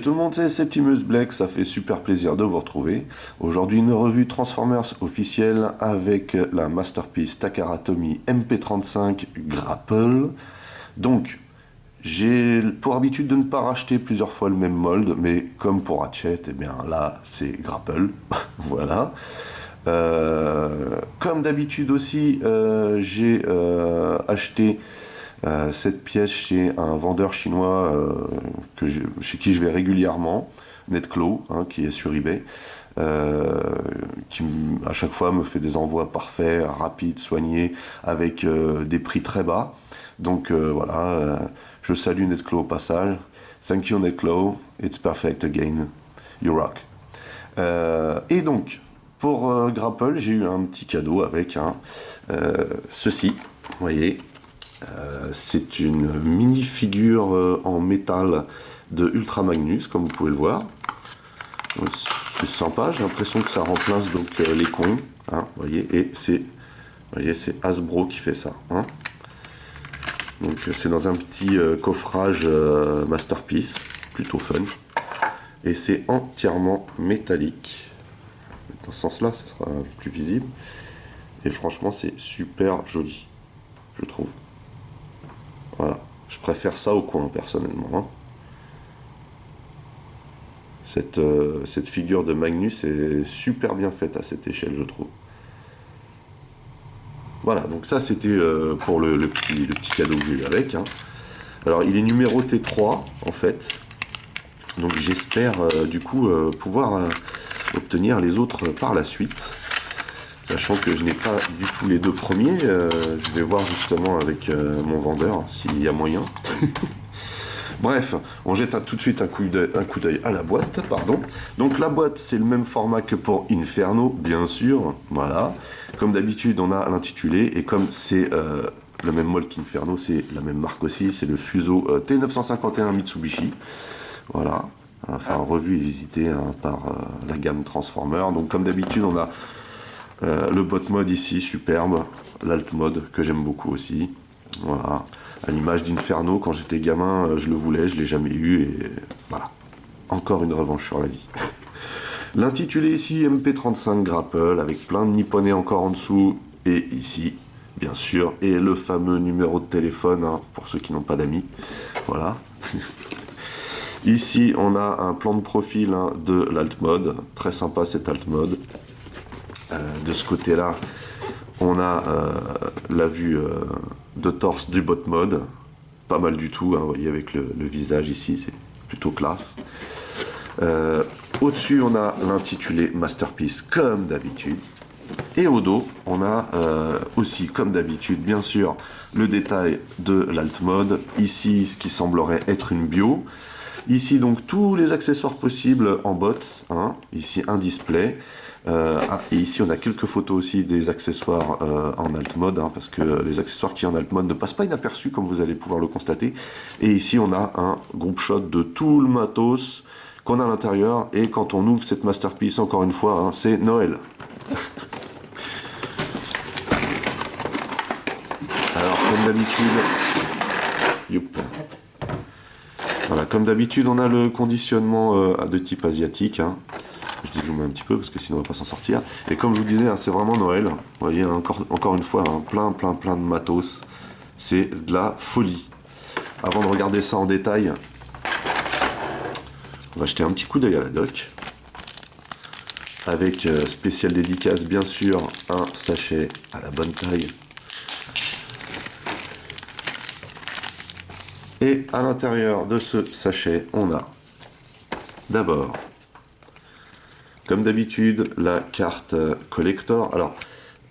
Salut tout le monde, c'est Septimus Black, ça fait super plaisir de vous retrouver. Aujourd'hui une revue Transformers officielle avec la Masterpiece Takara Tomy MP35 Grapple. Donc, j'ai pour habitude de ne pas racheter plusieurs fois le même mold, mais comme pour Ratchet, eh bien là c'est Grapple, voilà. Comme d'habitude aussi, j'ai acheté cette pièce chez un vendeur chinois chez qui je vais régulièrement, Netclo, hein, qui est sur eBay, qui à chaque fois me fait des envois parfaits, rapides, soignés, avec des prix très bas. Donc voilà, je salue Netclo au passage. Thank you Netclo, it's perfect again, you rock. Et donc, pour Grapple, j'ai eu un petit cadeau avec ceci, vous voyez. C'est une mini-figure en métal de Ultra Magnus, comme vous pouvez le voir. C'est sympa, j'ai l'impression que ça remplace donc les cons, hein, vous voyez, et c'est Hasbro qui fait ça. Hein. Donc c'est dans un petit coffrage Masterpiece, plutôt fun. Et c'est entièrement métallique. Dans ce sens-là, ça sera plus visible. Et franchement, c'est super joli, je trouve. Voilà, je préfère ça au coin personnellement. Hein. Cette figure de Magnus est super bien faite à cette échelle, je trouve. Voilà, donc ça c'était pour le petit cadeau que j'ai eu avec. Hein. Alors il est numéroté 3 en fait. Donc j'espère du coup pouvoir obtenir les autres par la suite. Sachant que je n'ai pas du tout les deux premiers, je vais voir justement avec mon vendeur s'il y a moyen. Bref, on jette tout de suite un coup d'œil à la boîte, pardon. Donc la boîte, c'est le même format que pour Inferno, bien sûr, voilà. Comme d'habitude, on a l'intitulé, et comme c'est le même mold qu'Inferno, c'est la même marque aussi, c'est le Fuso T951 Mitsubishi, voilà. Enfin, revu et visité hein, par la gamme Transformer. Donc comme d'habitude, on a le bot mode ici, superbe, l'alt mode que j'aime beaucoup aussi, voilà, à l'image d'Inferno, quand j'étais gamin, je le voulais, je l'ai jamais eu, et voilà, encore une revanche sur la vie. L'intitulé ici, MP35 Grapple, avec plein de nipponnais encore en dessous, et ici, bien sûr, et le fameux numéro de téléphone, hein, pour ceux qui n'ont pas d'amis, voilà. Ici, on a un plan de profil hein, de l'alt mode, très sympa cet alt mode. De ce côté-là, on a la vue de torse du bot mode, pas mal du tout, hein, vous voyez avec le visage ici, c'est plutôt classe. Au-dessus, on a l'intitulé Masterpiece comme d'habitude. Et au dos, on a aussi comme d'habitude, bien sûr, le détail de l'alt mode. Ici, ce qui semblerait être une bio. Ici, donc, tous les accessoires possibles en bot. Hein. Ici, un display. Et ici on a quelques photos aussi des accessoires en alt mode, hein, parce que les accessoires qui en alt mode ne passent pas inaperçus comme vous allez pouvoir le constater. Et ici on a un groupe shot de tout le matos qu'on a à l'intérieur, et quand on ouvre cette masterpiece, encore une fois, hein, c'est Noël. Alors comme d'habitude, voilà, comme d'habitude on a le conditionnement de type asiatique, hein. Je dézoome un petit peu parce que sinon on va pas s'en sortir. Et comme je vous disais, hein, c'est vraiment Noël. Vous voyez, hein, encore une fois, hein, plein de matos. C'est de la folie. Avant de regarder ça en détail, on va jeter un petit coup d'œil à la doc. Avec spécial dédicace, bien sûr, un sachet à la bonne taille. Et à l'intérieur de ce sachet, on a d'abord, comme d'habitude, la carte collector. Alors,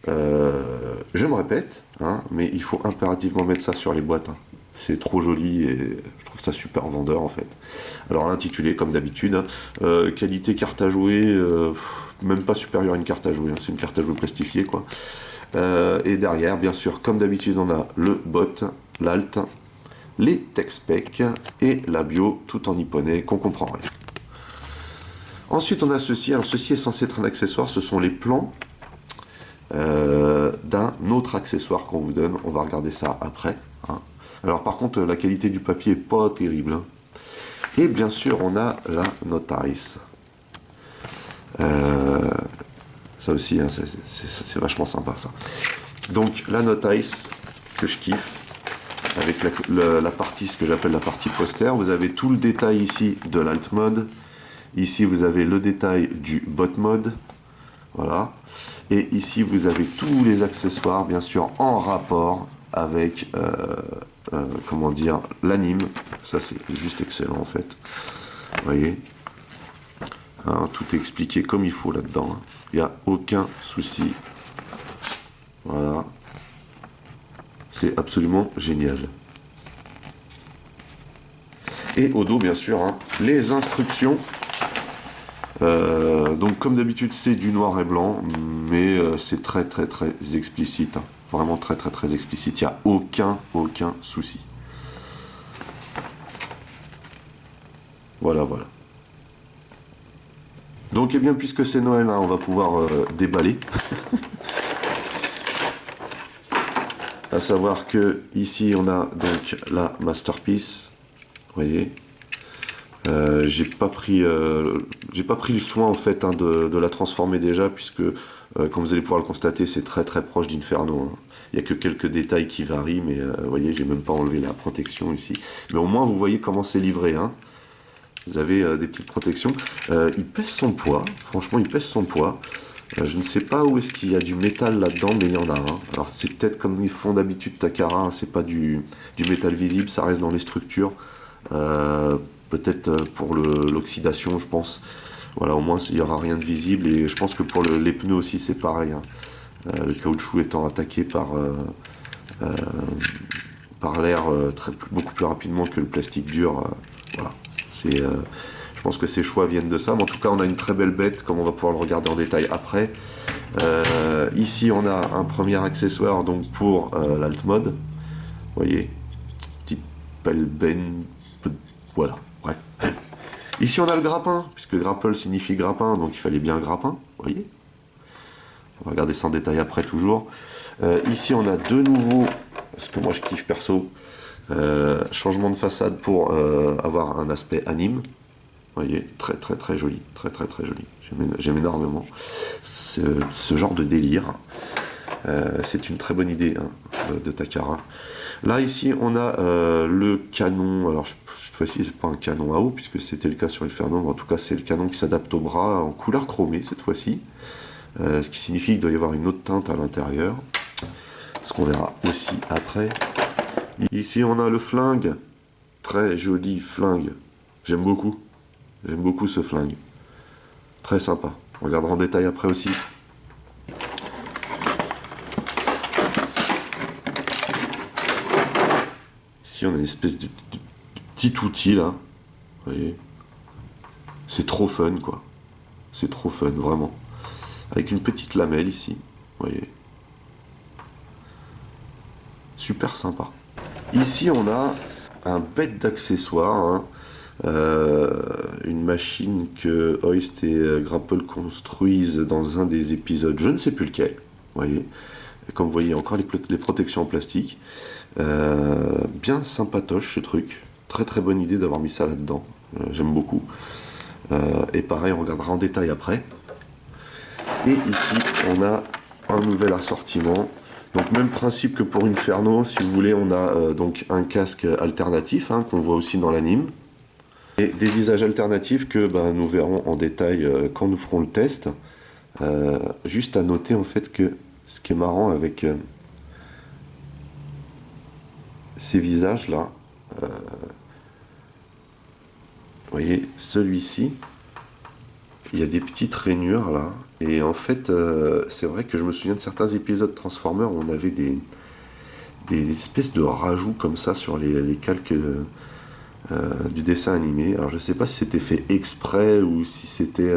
je me répète, hein, mais il faut impérativement mettre ça sur les boîtes. Hein. C'est trop joli et je trouve ça super vendeur en fait. Alors l'intitulé, comme d'habitude, hein, qualité carte à jouer, même pas supérieure à une carte à jouer. Hein, c'est une carte à jouer plastifiée quoi. Et derrière, bien sûr, comme d'habitude, on a le bot, l'alt, les tech specs et la bio, tout en nipponnais qu'on comprend rien. Ensuite, on a ceci. Alors, ceci est censé être un accessoire. Ce sont les plans d'un autre accessoire qu'on vous donne. On va regarder ça après. Hein. Alors, par contre, la qualité du papier est pas terrible. Hein. Et bien sûr, on a la notice. Ça aussi, hein, c'est vachement sympa ça. Donc la notice que je kiffe, avec la partie, ce que j'appelle la partie poster, vous avez tout le détail ici de l'alt mode. Ici vous avez le détail du bot mode. Voilà. Et ici vous avez tous les accessoires, bien sûr, en rapport avec comment dire, l'anime. Ça c'est juste excellent en fait. Vous voyez, hein, tout est expliqué comme il faut là-dedans, hein. Il n'y a aucun souci. Voilà. C'est absolument génial. Et au dos, bien sûr, hein, les instructions. Donc, comme d'habitude, c'est du noir et blanc, mais c'est très explicite. Hein. Vraiment très explicite. Il n'y a aucun souci. Voilà. Donc, eh bien, puisque c'est Noël, hein, on va pouvoir déballer. À savoir que ici, on a donc la masterpiece. Vous voyez. J'ai pas pris le soin en fait, hein, de la transformer déjà, puisque comme vous allez pouvoir le constater, c'est très proche d'Inferno, hein. Il n'y a que quelques détails qui varient, mais vous voyez, j'ai même pas enlevé la protection ici. Mais au moins, vous voyez comment c'est livré, hein. Vous avez des petites protections. Il pèse son poids, franchement, il pèse son poids. Je ne sais pas où est-ce qu'il y a du métal là-dedans, mais il y en a un. Alors c'est peut-être comme ils font d'habitude Takara, hein, c'est pas du métal visible, ça reste dans les structures. Peut-être pour l'oxydation, je pense. Voilà, au moins il n'y aura rien de visible, et je pense que pour les pneus aussi c'est pareil, hein. Le caoutchouc étant attaqué par l'air beaucoup plus rapidement que le plastique dur. Voilà, je pense que ces choix viennent de ça, mais en tout cas on a une très belle bête, comme on va pouvoir le regarder en détail après. Ici on a un premier accessoire donc pour l'alt mode. Vous voyez, petite pelle benne, voilà, bref. Ici on a le grappin, puisque grapple signifie grappin, donc il fallait bien un grappin, vous voyez. On va regarder ça en détail après toujours. Ici on a de nouveau, ce que moi je kiffe perso, changement de façade pour avoir un aspect anime. Vous voyez, très joli, très joli. J'aime énormément ce genre de délire. C'est une très bonne idée, hein, de Takara. Là ici on a le canon. Alors cette fois-ci c'est pas un canon à eau puisque c'était le cas sur Inferno, mais en tout cas c'est le canon qui s'adapte au bras en couleur chromée cette fois-ci. Ce qui signifie qu'il doit y avoir une autre teinte à l'intérieur. Ce qu'on verra aussi après. Ici on a le flingue. Très joli flingue. J'aime beaucoup ce flingue. Très sympa. On regardera en détail après aussi. Ici on a une espèce de petit outil là. Vous voyez. C'est trop fun quoi. C'est trop fun vraiment. Avec une petite lamelle ici. Vous voyez. Super sympa. Ici on a un bête d'accessoires, hein. Une machine que Hoist et Grapple construisent dans un des épisodes, je ne sais plus lequel, vous voyez. Et comme vous voyez, encore les protections en plastique. Bien sympatoche ce truc. Très bonne idée d'avoir mis ça là-dedans. J'aime beaucoup. Et pareil, on regardera en détail après. Et ici, on a un nouvel assortiment. Donc même principe que pour Inferno, si vous voulez, on a donc un casque alternatif, hein, qu'on voit aussi dans l'anime. Et des visages alternatifs que nous verrons en détail quand nous ferons le test. Juste à noter en fait que ce qui est marrant avec ces visages là, vous voyez celui-ci, il y a des petites rainures là, et en fait c'est vrai que je me souviens de certains épisodes Transformers où on avait des espèces de rajouts comme ça sur les calques du dessin animé. Alors je sais pas si c'était fait exprès ou si c'était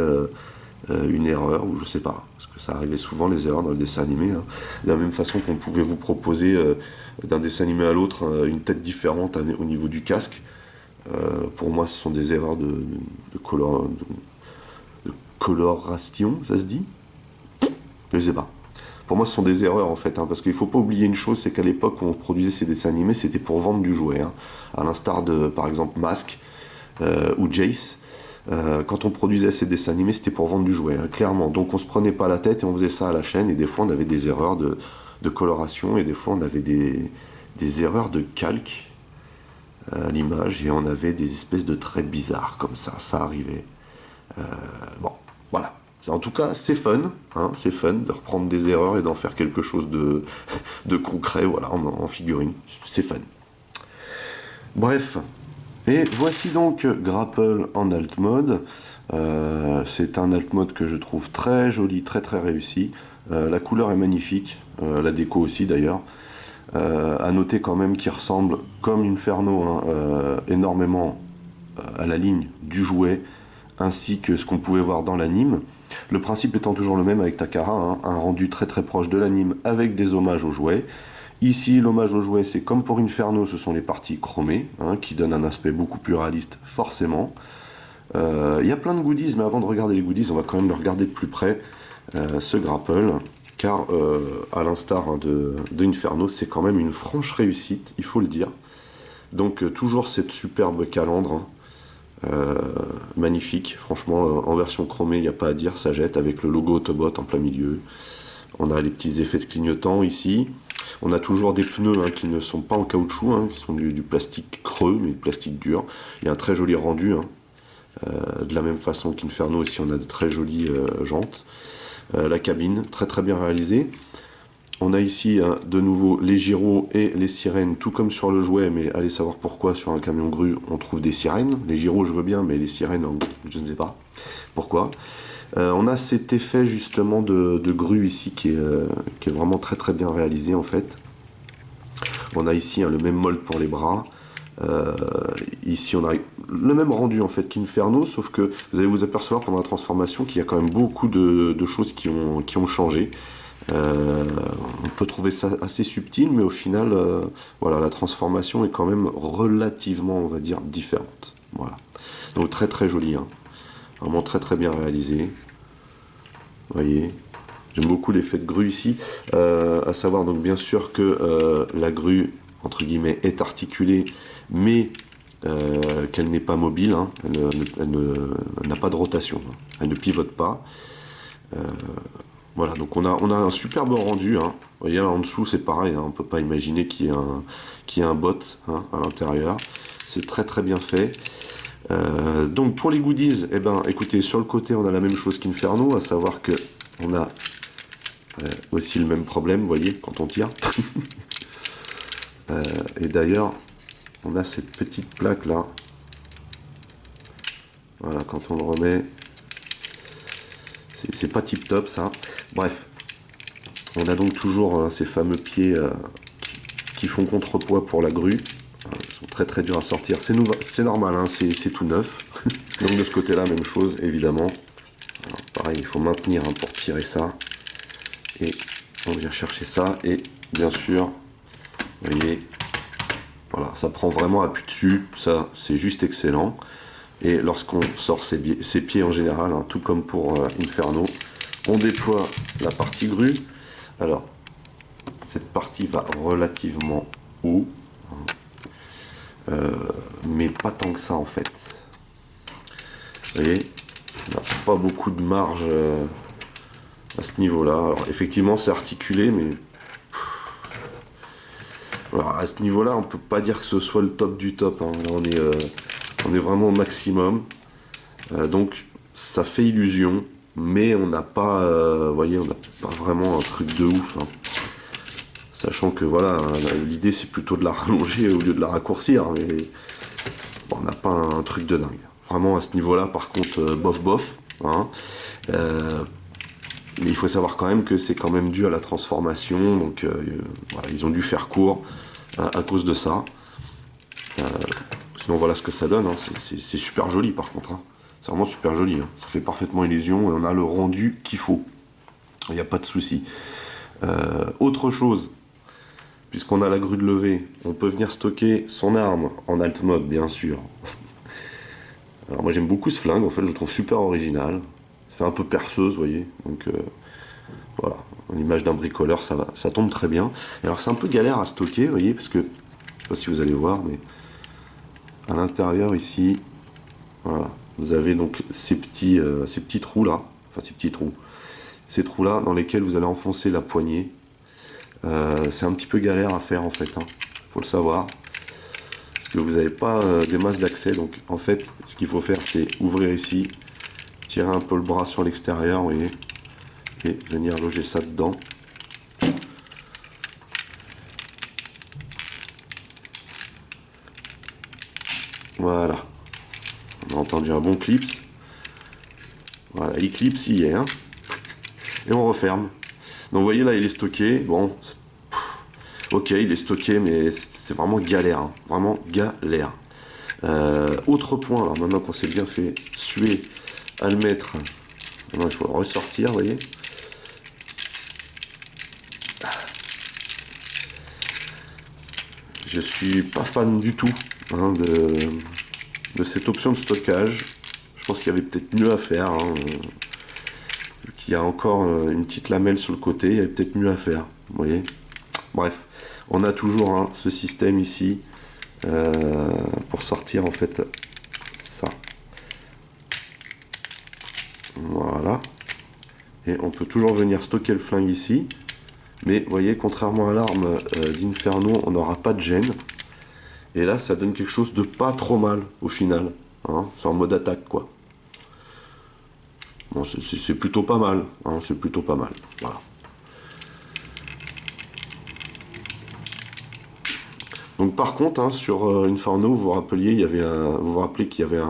une erreur, ou je sais pas, parce que ça arrivait souvent les erreurs dans le dessin animé, hein. De la même façon qu'on pouvait vous proposer d'un dessin animé à l'autre une tête différente au niveau du casque. Pour moi ce sont des erreurs de coloration, ça se dit? Je sais pas. Pour moi ce sont des erreurs en fait, hein, parce qu'il faut pas oublier une chose, c'est qu'à l'époque où on produisait ces dessins animés, c'était pour vendre du jouet, hein. À l'instar de par exemple Mask, ou Jace. Quand on produisait ces dessins animés, c'était pour vendre du jouet, hein, clairement. Donc on se prenait pas la tête et on faisait ça à la chaîne. Et des fois, on avait des erreurs de coloration et des fois, on avait des erreurs de calque à l'image et on avait des espèces de traits bizarres comme ça arrivait. Bon, voilà. En tout cas, c'est fun, hein, c'est fun de reprendre des erreurs et d'en faire quelque chose de concret, voilà, en figurine. C'est fun. Bref, et voici donc Grapple en alt mode. C'est un alt mode que je trouve très joli, très très réussi. La couleur est magnifique, la déco aussi d'ailleurs. À noter quand même qu'il ressemble comme Inferno hein, énormément à la ligne du jouet, ainsi que ce qu'on pouvait voir dans l'anime. Le principe étant toujours le même avec Takara, hein, un rendu très très proche de l'anime avec des hommages aux jouets. Ici, l'hommage aux jouets, c'est comme pour Inferno, ce sont les parties chromées, hein, qui donnent un aspect beaucoup plus réaliste, forcément. Il y a plein de goodies, mais avant de regarder les goodies, on va quand même le regarder de plus près, ce grapple, car à l'instar hein, de Inferno, c'est quand même une franche réussite, il faut le dire. Donc toujours cette superbe calandre, hein, magnifique, franchement, en version chromée, il n'y a pas à dire, ça jette avec le logo Autobot en plein milieu. On a les petits effets de clignotant ici. On a toujours des pneus hein, qui ne sont pas en caoutchouc, hein, qui sont du plastique creux, mais du plastique dur. Il y a un très joli rendu. Hein. De la même façon qu'Inferno, aussi on a de très jolies jantes. La cabine, très très bien réalisée. On a ici hein, de nouveau les gyros et les sirènes, tout comme sur le jouet, mais allez savoir pourquoi sur un camion grue on trouve des sirènes. Les gyros je veux bien, mais les sirènes je ne sais pas pourquoi. On a cet effet justement de grue ici qui est vraiment très très bien réalisé en fait. On a ici hein, le même mold pour les bras. Ici on a le même rendu en fait qu'Inferno, sauf que vous allez vous apercevoir pendant la transformation qu'il y a quand même beaucoup de choses qui ont changé. On peut trouver ça assez subtil, mais au final, voilà, la transformation est quand même relativement, on va dire, différente. Voilà. Donc très très joli, hein. Vraiment très très bien réalisé. Vous voyez, j'aime beaucoup l'effet de grue ici. À savoir donc bien sûr que la grue entre guillemets est articulée, mais qu'elle n'est pas mobile. Hein. Elle n'a pas de rotation. Hein. Elle ne pivote pas. Voilà, donc on a un superbe rendu. Hein. Vous voyez, là, en dessous, c'est pareil. Hein. On ne peut pas imaginer qu'il y ait un bot hein, à l'intérieur. C'est très très bien fait. Donc pour les goodies, eh ben, écoutez, sur le côté, on a la même chose qu'Inferno, à savoir que on a aussi le même problème, vous voyez, quand on tire. Et d'ailleurs, on a cette petite plaque là. Voilà, quand on le remet, c'est pas tip top ça. Bref, on a donc toujours ces fameux pieds qui font contrepoids pour la grue. Ils sont très très durs à sortir. C'est normal, hein, c'est tout neuf. Donc de ce côté-là, même chose, évidemment. Alors, pareil, il faut maintenir hein, pour tirer ça. Et on vient chercher ça. Et bien sûr, vous voyez, voilà, ça prend vraiment appui dessus. Ça, c'est juste excellent. Et lorsqu'on sort ses pieds en général, hein, tout comme pour Inferno, on déploie la partie grue. Alors, cette partie va relativement haut. Mais pas tant que ça en fait. Vous voyez, il n'y a pas beaucoup de marge à ce niveau-là. Alors effectivement c'est articulé, mais alors, à ce niveau-là on peut pas dire que ce soit le top du top. Hein. Là, on est vraiment au maximum. Donc ça fait illusion, mais on n'a pas, vous voyez, on n'a pas vraiment un truc de ouf. Hein. Sachant que voilà, l'idée c'est plutôt de la rallonger au lieu de la raccourcir, mais bon, on n'a pas un truc de dingue. Vraiment à ce niveau-là, par contre, bof bof. Hein. Mais il faut savoir quand même que c'est quand même dû à la transformation, donc voilà, ils ont dû faire court à cause de ça. Sinon voilà ce que ça donne, hein. C'est super joli par contre. Hein. C'est vraiment super joli, hein. Ça fait parfaitement illusion et on a le rendu qu'il faut. Il n'y a pas de souci. Autre chose, puisqu'on a la grue de levée, on peut venir stocker son arme en alt mode, bien sûr. Alors moi j'aime beaucoup ce flingue, en fait, je le trouve super original. Ça fait un peu perceuse, vous voyez. Donc voilà, l'image d'un bricoleur, ça tombe très bien. Et alors c'est un peu galère à stocker, vous voyez, parce que, je sais pas si vous allez voir, mais à l'intérieur ici, Voilà. Vous avez donc ces petits trous là, enfin ces trous là dans lesquels vous allez enfoncer la poignée. C'est un petit peu galère à faire en fait, hein. Faut le savoir. Parce que vous n'avez pas des masses d'accès, donc en fait ce qu'il faut faire c'est ouvrir ici, tirer un peu le bras sur l'extérieur, vous voyez, et venir loger ça dedans. Voilà. On a entendu un bon clips. Voilà, il clips, il y est, hein. Et on referme. Donc vous voyez là, il est stocké. Bon, ok, il est stocké, mais c'est vraiment galère, hein. Vraiment galère. Autre point, alors maintenant qu'on s'est bien fait suer à le mettre, maintenant il faut le ressortir, vous voyez. Je suis pas fan du tout, hein, de cette option de stockage. Je pense qu'il y avait peut-être mieux à faire, hein. Qu'il y a encore une petite lamelle sur le côté, il y avait peut-être mieux à faire, vous voyez. Bref, on a toujours, hein, ce système ici pour sortir en fait ça. Voilà. Et on peut toujours venir stocker le flingue ici. Mais vous voyez, contrairement à l'arme d'Inferno, on n'aura pas de gêne. Et là, ça donne quelque chose de pas trop mal au final, hein. C'est en mode attaque, quoi. Bon, c'est plutôt pas mal, hein, c'est plutôt pas mal. Voilà. Donc par contre, hein, sur Inferno, vous vous rappeliez, vous vous rappelez qu'il y avait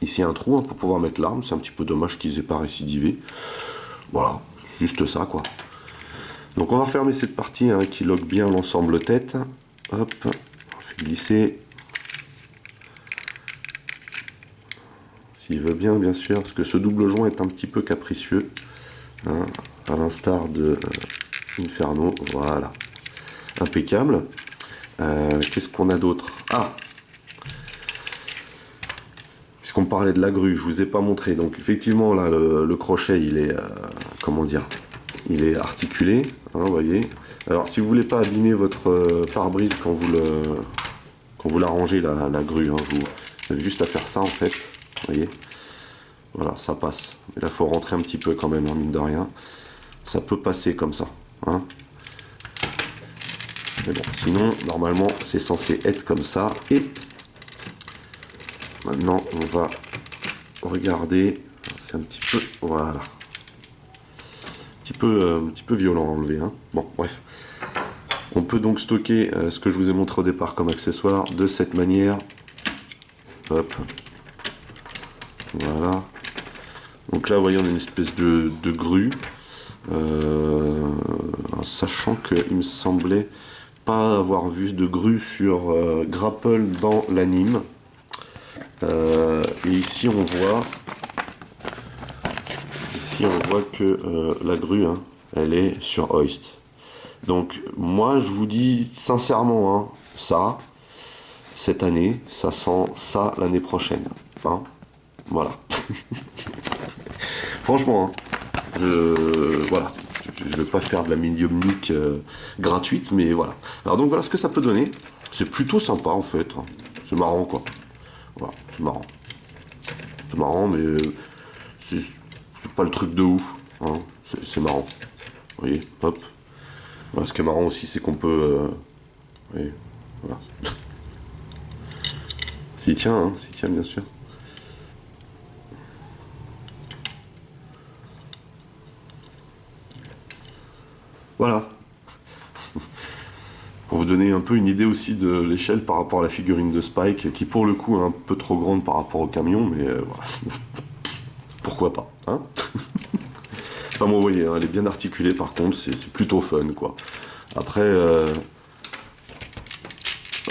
ici un trou, hein, pour pouvoir mettre l'arme. C'est un petit peu dommage qu'ils aient pas récidivé. Voilà, juste ça, quoi. Donc on va refermer cette partie, hein, qui lock bien l'ensemble tête. Hop, on fait glisser. S'il veut bien, bien sûr, parce que ce double joint est un petit peu capricieux, hein, à l'instar de Inferno. Voilà, impeccable. Qu'est-ce qu'on a d'autre? Ah, puisqu'on parlait de la grue, je vous ai pas montré. Donc effectivement là, le crochet, il est, comment dire, il est articulé, hein, vous voyez. Alors si vous voulez pas abîmer votre pare-brise quand vous l'arrangez la grue, hein, vous avez juste à faire ça en fait, vous voyez. Voilà, ça passe. Et là, il faut rentrer un petit peu quand même, hein, mine de rien. Ça peut passer comme ça, hein. Mais bon, sinon, normalement, c'est censé être comme ça. Et maintenant, on va regarder. C'est un petit peu, voilà, un petit peu violent à enlever, hein. Bon, bref. On peut donc stocker ce que je vous ai montré au départ comme accessoire de cette manière. Hop. Voilà. Donc là, vous voyez, on a une espèce de grue. Sachant qu'il me semblait pas avoir vu de grue sur Grapple dans l'anime. Et ici on voit que la grue, hein, elle est sur Hoist. Donc moi je vous dis sincèrement, hein, ça cette année ça sent ça l'année prochaine, hein, voilà. Franchement, hein, voilà, je vais pas faire de la médiumnique gratuite, mais voilà. Alors donc voilà ce que ça peut donner. C'est plutôt sympa en fait, hein. C'est marrant quoi. Voilà, c'est marrant. C'est marrant, mais c'est pas le truc de ouf, hein. C'est marrant. Vous voyez, hop. Voilà, ce qui est marrant aussi, c'est qu'on peut... vous voyez, voilà. S'il tient, hein, s'il tient bien sûr. Voilà. Pour vous donner un peu une idée aussi de l'échelle par rapport à la figurine de Spike, qui pour le coup est un peu trop grande par rapport au camion, mais voilà. Pourquoi pas, hein. Enfin bon, vous voyez, hein, elle est bien articulée par contre, c'est plutôt fun quoi. Après,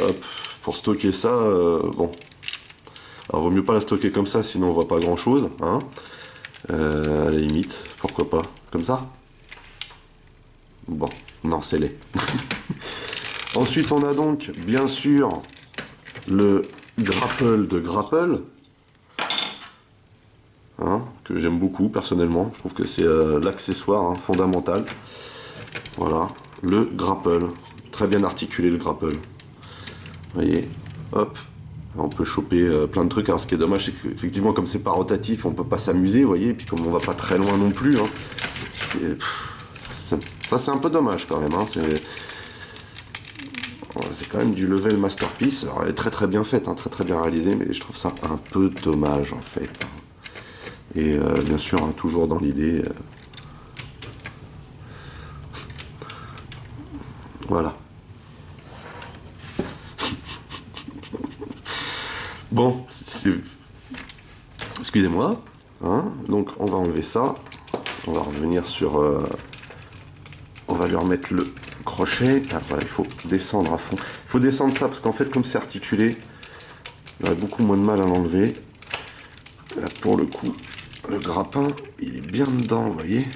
hop, pour stocker ça, bon. Alors vaut mieux pas la stocker comme ça, sinon on voit pas grand chose, hein. À la limite, pourquoi pas, comme ça. Bon, non, c'est laid. Ensuite, on a donc, bien sûr, le grapple de Grapple, hein, que j'aime beaucoup, personnellement. Je trouve que c'est l'accessoire, hein, fondamental. Voilà, le grapple. Très bien articulé, le grapple. Vous voyez, hop, On peut choper plein de trucs. Alors ce qui est dommage, c'est qu'effectivement, comme c'est pas rotatif, on peut pas s'amuser, vous voyez. Et puis comme on va pas très loin non plus, hein, ça c'est un peu dommage quand même. Hein, c'est quand même du level masterpiece. Alors, elle est très très bien faite, hein, très très bien réalisée, mais je trouve ça un peu dommage en fait. Et bien sûr, hein, toujours dans l'idée. Voilà. Bon, excusez-moi. Hein, donc on va enlever ça. On va revenir sur... on va lui remettre le crochet. Après, il faut descendre à fond. Il faut descendre ça parce qu'en fait, comme c'est articulé, j'aurais beaucoup moins de mal à l'enlever. Là, pour le coup, le grappin, il est bien dedans, vous voyez.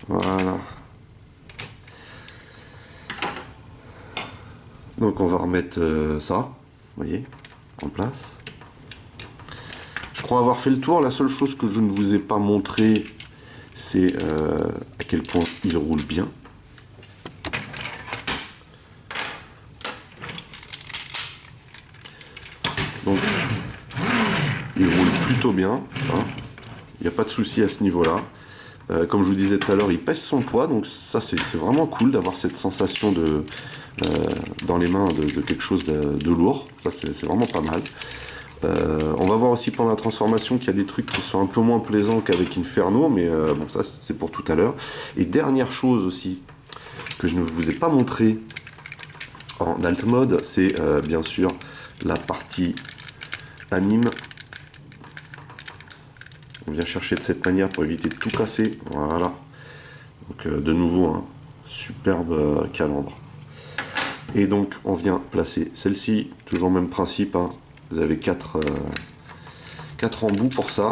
Voilà. Donc on va remettre ça, vous voyez, en place. Je crois avoir fait le tour. La seule chose que je ne vous ai pas montré, c'est à quel point il roule bien. Donc, il roule plutôt bien. Hein. Il n'y a pas de souci à ce niveau-là. Comme je vous disais tout à l'heure, il pèse son poids. Donc ça, c'est vraiment cool d'avoir cette sensation dans les mains de quelque chose de lourd. Ça, c'est vraiment pas mal. On va voir aussi pendant la transformation qu'il y a des trucs qui sont un peu moins plaisants qu'avec Inferno, mais bon, ça c'est pour tout à l'heure. Et dernière chose aussi que je ne vous ai pas montré en alt mode, c'est bien sûr la partie anime. On vient chercher de cette manière pour éviter de tout casser. Voilà. Donc de nouveau, un superbe calandre. Et donc on vient placer celle-ci, toujours le même principe. Hein. Vous avez 4 embouts pour ça.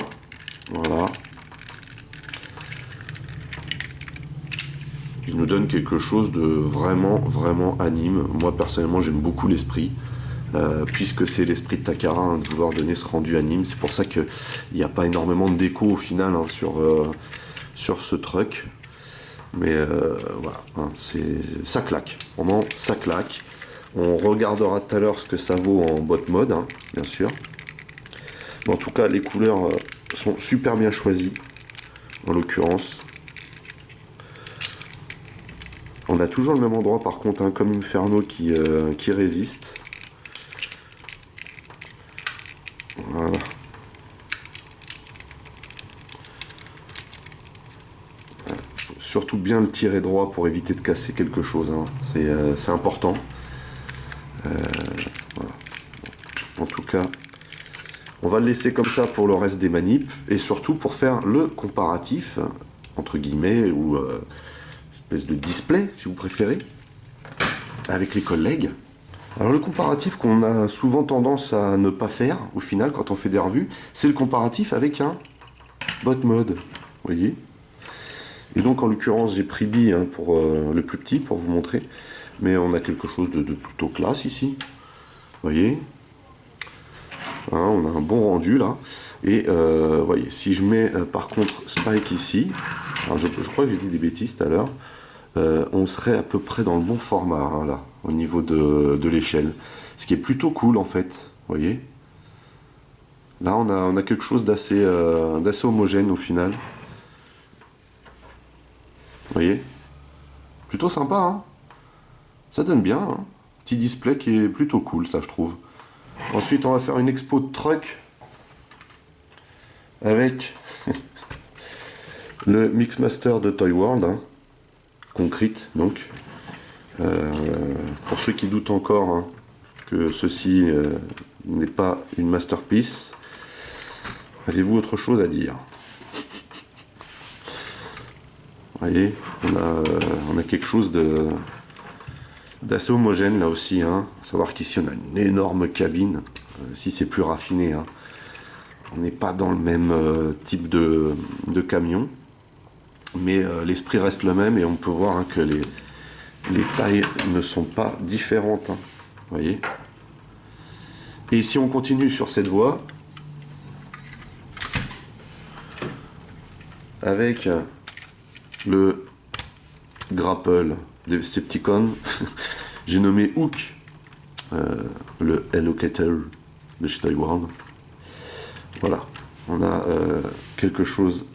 Voilà. Il nous donne quelque chose de vraiment, vraiment anime. Moi, personnellement, j'aime beaucoup l'esprit. Puisque c'est l'esprit de Takara, hein, de vouloir donner ce rendu anime. C'est pour ça qu'il n'y a pas énormément de déco au final, hein, sur ce truck. Mais voilà, hein, ça claque. Vraiment, ça claque. On regardera tout à l'heure ce que ça vaut en bot mode, hein, bien sûr. Mais en tout cas, les couleurs sont super bien choisies, en l'occurrence. On a toujours le même endroit, par contre, hein, comme Inferno qui résiste. Voilà. Surtout bien le tirer droit pour éviter de casser quelque chose, hein. C'est important. Voilà. En tout cas, on va le laisser comme ça pour le reste des manips, et surtout pour faire le comparatif, entre guillemets, ou espèce de display, si vous préférez, avec les collègues. Alors le comparatif qu'on a souvent tendance à ne pas faire, au final, quand on fait des revues, c'est le comparatif avec un bot mode, vous voyez. Et donc en l'occurrence, j'ai pris B, hein, pour le plus petit, pour vous montrer. Mais on a quelque chose de plutôt classe ici. Vous voyez, hein, on a un bon rendu là. Et voyez, si je mets par contre Spike ici, alors je crois que j'ai dit des bêtises tout à l'heure, on serait à peu près dans le bon format, hein, là, au niveau de l'échelle. Ce qui est plutôt cool en fait. Vous voyez, là on a quelque chose d'assez homogène au final. Vous voyez, plutôt sympa, hein. Ça donne bien, hein. Petit display qui est plutôt cool, ça je trouve. Ensuite, on va faire une expo de truck avec le Mixmaster de Toy World, hein. Concrete, donc. Pour ceux qui doutent encore, hein, que ceci n'est pas une masterpiece, avez-vous autre chose à dire? Vous voyez, on a quelque chose d'assez homogène là aussi, hein. À savoir qu'ici on a une énorme cabine, si c'est plus raffiné, hein. On n'est pas dans le même type de camion, mais l'esprit reste le même et on peut voir, hein, que les tailles ne sont pas différentes, hein. Vous voyez. Et si on continue sur cette voie, avec le grapple Decepticon, j'ai nommé Hook le Allocator de chez Toy World. Voilà, on a quelque chose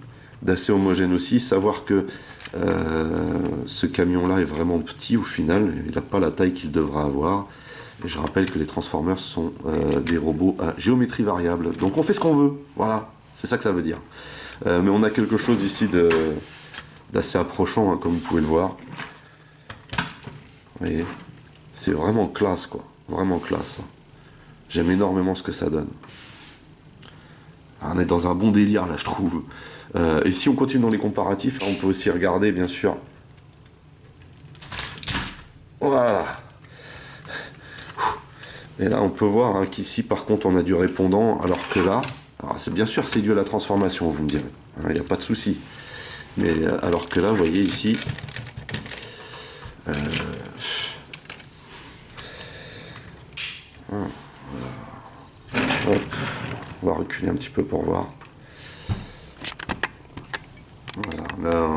d'assez homogène aussi. Savoir que ce camion-là est vraiment petit au final, il n'a pas la taille qu'il devra avoir. Et je rappelle que les Transformers sont des robots à géométrie variable, donc on fait ce qu'on veut, voilà, c'est ça que ça veut dire. Mais on a quelque chose ici d'assez approchant, hein, comme vous pouvez le voir. Vous voyez, c'est vraiment classe, quoi, vraiment classe. J'aime énormément ce que ça donne. On est dans un bon délire là, je trouve. Et si on continue dans les comparatifs, on peut aussi regarder, bien sûr. Voilà. Et là, on peut voir hein, qu'ici, par contre, on a du répondant, alors que là, alors c'est bien sûr, c'est dû à la transformation, vous me direz. Il n'y a pas de souci. Mais alors que là, vous voyez ici, voilà. Hop. On va reculer un petit peu pour voir. Voilà, là,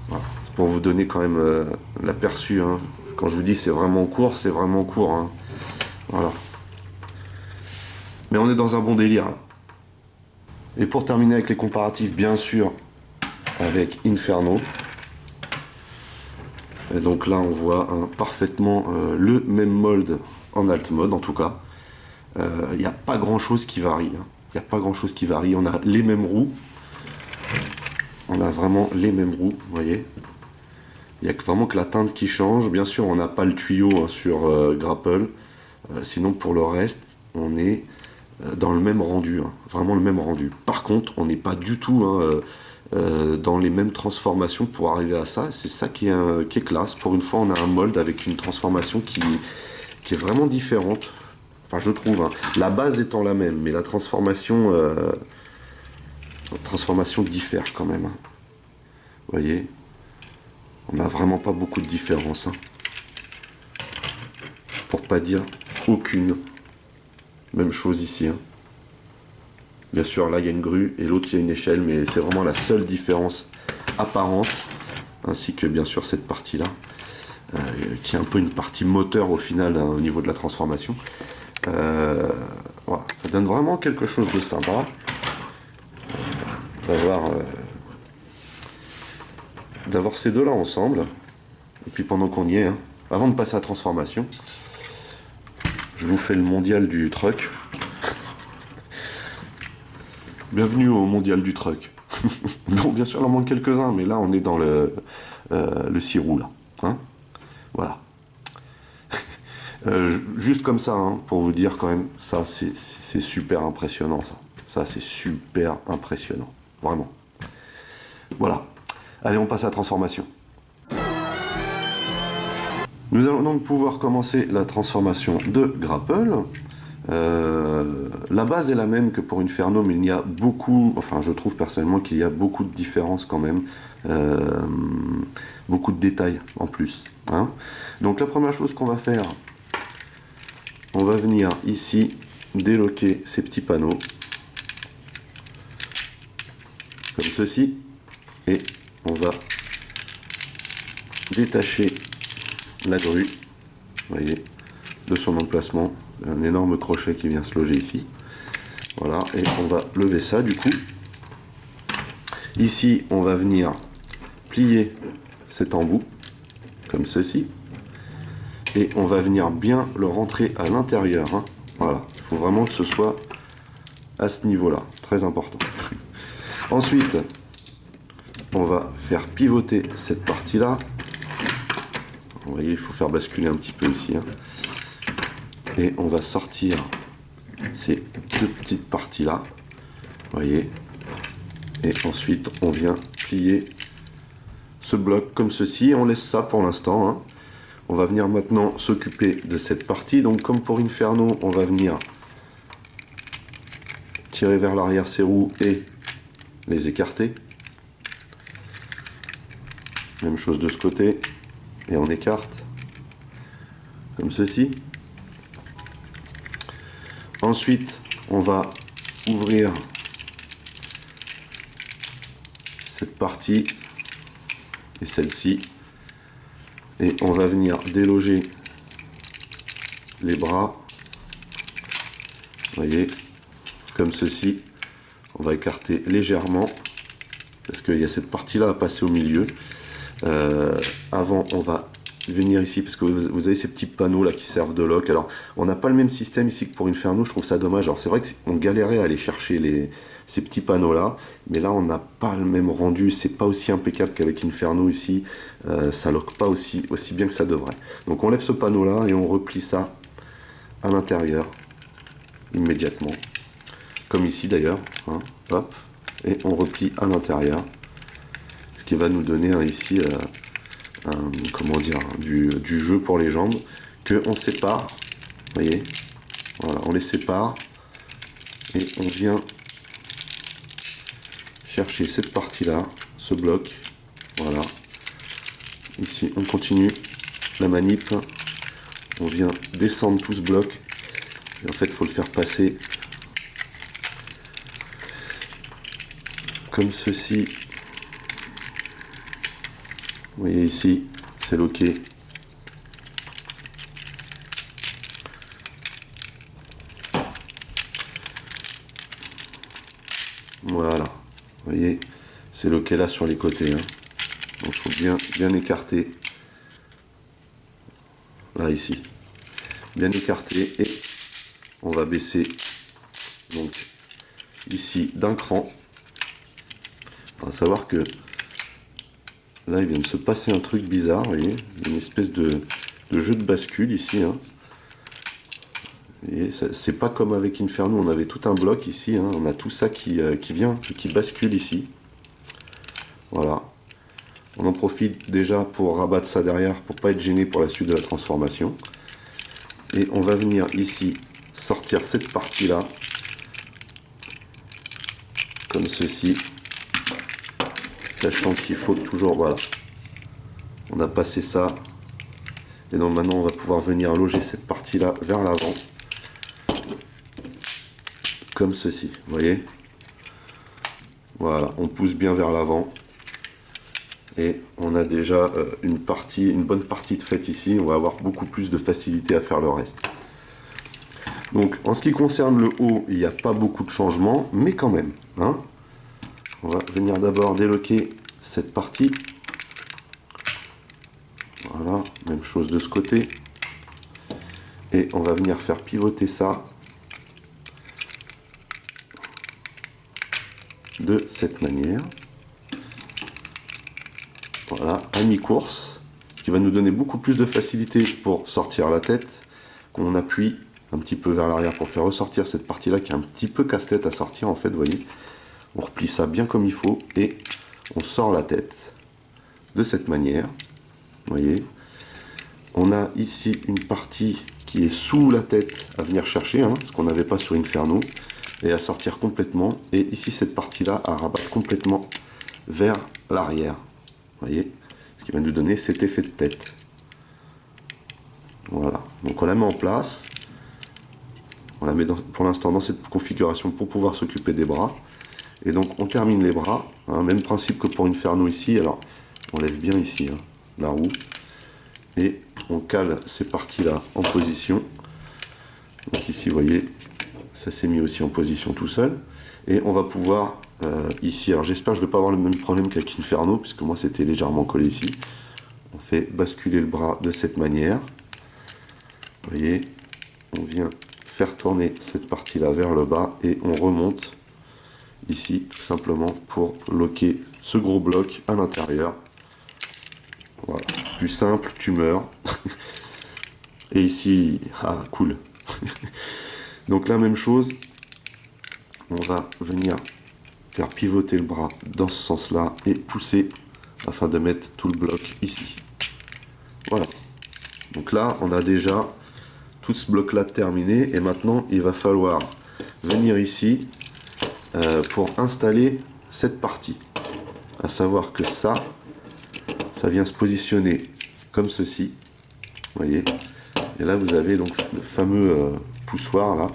voilà. C'est pour vous donner quand même l'aperçu. Hein. Quand je vous dis c'est vraiment court, c'est vraiment court. Hein. Voilà. Mais on est dans un bon délire. Là. Et pour terminer avec les comparatifs, bien sûr, avec Inferno. Et donc là, on voit hein, parfaitement le même mold en alt mode, en tout cas. Il n'y a pas grand chose qui varie. Hein. Il n'y a pas grand chose qui varie. On a les mêmes roues. On a vraiment les mêmes roues, vous voyez. Il n'y a vraiment que la teinte qui change. Bien sûr, on n'a pas le tuyau hein, sur Grapple. Sinon, pour le reste, on est dans le même rendu. Hein. Vraiment le même rendu. Par contre, on n'est pas du tout hein, dans les mêmes transformations pour arriver à ça. C'est ça qui est classe. Pour une fois, on a un mold avec une transformation qui est vraiment différente. Enfin, je trouve. Hein. La base étant la même, mais la transformation diffère quand même. Hein. Vous voyez, on n'a vraiment pas beaucoup de différence. Hein. Pour pas dire aucune. Même chose ici. Hein. Bien sûr, là, il y a une grue et l'autre, il y a une échelle, mais c'est vraiment la seule différence apparente. Ainsi que, bien sûr, cette partie-là, qui est un peu une partie moteur au final hein, au niveau de la transformation. Voilà, ça donne vraiment quelque chose de sympa. D'avoir ces deux là ensemble. Et puis pendant qu'on y est, hein, avant de passer à la transformation, je vous fais le mondial du truck. Bienvenue au mondial du truck. Non, bien sûr, il en manque quelques-uns, mais là on est dans le 6 roues là. Hein, voilà. Juste comme ça, hein, pour vous dire quand même, ça c'est super impressionnant ça. Ça c'est super impressionnant. Vraiment. Voilà. Allez, on passe à la transformation. Nous allons donc pouvoir commencer la transformation de Grapple. La base est la même que pour Inferno, mais il y a beaucoup, enfin je trouve personnellement qu'il y a beaucoup de différences quand même. Beaucoup de détails en plus. Hein. Donc la première chose qu'on va faire, on va venir ici déloquer ces petits panneaux. Comme ceci. Et on va détacher la grue, vous voyez, de son emplacement, un énorme crochet qui vient se loger ici. Voilà, et on va lever ça du coup. Ici, on va venir plier cet embout, comme ceci. Et on va venir bien le rentrer à l'intérieur. Hein. Voilà, il faut vraiment que ce soit à ce niveau-là, très important. Ensuite, on va faire pivoter cette partie-là. Vous voyez, il faut faire basculer un petit peu ici. Hein. Et on va sortir ces deux petites parties-là. Vous voyez. Et ensuite, on vient plier ce bloc comme ceci. On laisse ça pour l'instant. Hein. On va venir maintenant s'occuper de cette partie. Donc, comme pour Inferno, on va venir tirer vers l'arrière ces roues et les écarter. Même chose de ce côté. Et on écarte. Comme ceci. Ensuite, on va ouvrir cette partie et celle-ci. Et on va venir déloger les bras, vous voyez, comme ceci. On va écarter légèrement, parce qu'il y a cette partie-là à passer au milieu. Avant, on va venir ici, parce que vous avez ces petits panneaux là qui servent de lock. Alors, on n'a pas le même système ici que pour Inferno, je trouve ça dommage. Alors, c'est vrai qu'on galérait à aller chercher ces petits panneaux là, mais là, on n'a pas le même rendu. C'est pas aussi impeccable qu'avec Inferno ici. Ça lock pas aussi bien que ça devrait. Donc, on lève ce panneau là et on replie ça à l'intérieur immédiatement. Comme ici d'ailleurs, hein, hop, et on replie à l'intérieur, ce qui va nous donner ici comment dire, du jeu pour les jambes, que on sépare, vous voyez, voilà, on les sépare, et on vient chercher cette partie-là, ce bloc, voilà, ici on continue la manip, on vient descendre tout ce bloc, et en fait il faut le faire passer comme ceci. Vous voyez ici, c'est loqué. Voilà, vous voyez, c'est loqué là sur les côtés. Hein. Donc il faut bien écarter. Là ici, bien écarté, et on va baisser donc ici d'un cran. On va savoir que là, il vient de se passer un truc bizarre, vous voyez, une espèce de jeu de bascule ici. Hein. Et c'est pas comme avec Inferno, on avait tout un bloc ici, hein. On a tout ça qui vient, qui bascule ici. Voilà. On en profite déjà pour rabattre ça derrière, pour pas être gêné pour la suite de la transformation. Et on va venir ici sortir cette partie-là, comme ceci. Sachant qu'il faut toujours, voilà, on a passé ça, et donc maintenant on va pouvoir venir loger cette partie là vers l'avant, comme ceci, vous voyez, voilà, on pousse bien vers l'avant, et on a déjà une bonne partie de fait ici. On va avoir beaucoup plus de facilité à faire le reste. Donc en ce qui concerne le haut, il n'y a pas beaucoup de changements, mais quand même, hein. On va venir d'abord déloquer cette partie. Voilà, même chose de ce côté. Et on va venir faire pivoter ça de cette manière. Voilà, à mi-course, ce qui va nous donner beaucoup plus de facilité pour sortir la tête, qu'on appuie un petit peu vers l'arrière pour faire ressortir cette partie-là qui est un petit peu casse-tête à sortir en fait, vous voyez. On replie ça bien comme il faut et on sort la tête de cette manière, vous voyez. On a ici une partie qui est sous la tête à venir chercher, hein, ce qu'on n'avait pas sur Inferno, et à sortir complètement. Et ici cette partie-là à rabattre complètement vers l'arrière, vous voyez, ce qui va nous donner cet effet de tête. Voilà, donc on la met en place. On la met pour l'instant dans cette configuration pour pouvoir s'occuper des bras. Et donc on termine les bras, hein, même principe que pour Inferno ici. Alors on lève bien ici, hein, la roue, et on cale ces parties là en position. Donc ici vous voyez, ça s'est mis aussi en position tout seul. Et on va pouvoir ici, alors j'espère que je ne vais pas avoir le même problème qu'avec Inferno, puisque moi c'était légèrement collé ici. On fait basculer le bras de cette manière. Vous voyez, on vient faire tourner cette partie là vers le bas et on remonte ici tout simplement pour loquer ce gros bloc à l'intérieur. Voilà, plus simple, tu meurs. Et ici, ah cool. Donc la même chose, on va venir faire pivoter le bras dans ce sens là et pousser afin de mettre tout le bloc ici. Voilà, donc là on a déjà tout ce bloc là terminé, et maintenant il va falloir venir ici pour installer cette partie, à savoir que ça vient se positionner comme ceci, vous voyez, et là vous avez donc le fameux poussoir là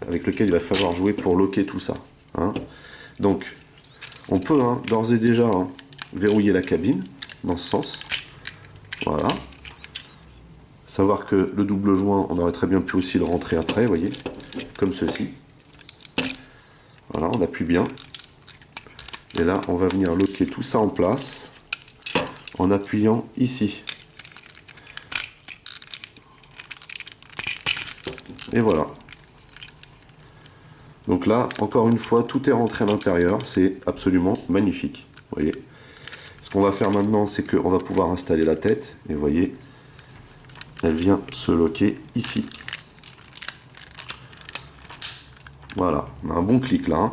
avec lequel il va falloir jouer pour loquer tout ça, hein. Donc on peut d'ores et déjà verrouiller la cabine dans ce sens, voilà, Savoir que le double joint, on aurait très bien pu aussi le rentrer après, vous voyez, comme ceci. Voilà, on appuie bien. Et là, on va venir loquer tout ça en place en appuyant ici. Et voilà. Donc là, encore une fois, tout est rentré à l'intérieur. C'est absolument magnifique. Vous voyez. Ce qu'on va faire maintenant, c'est qu'on va pouvoir installer la tête. Et vous voyez, elle vient se loquer ici. Voilà, on a un bon clic là.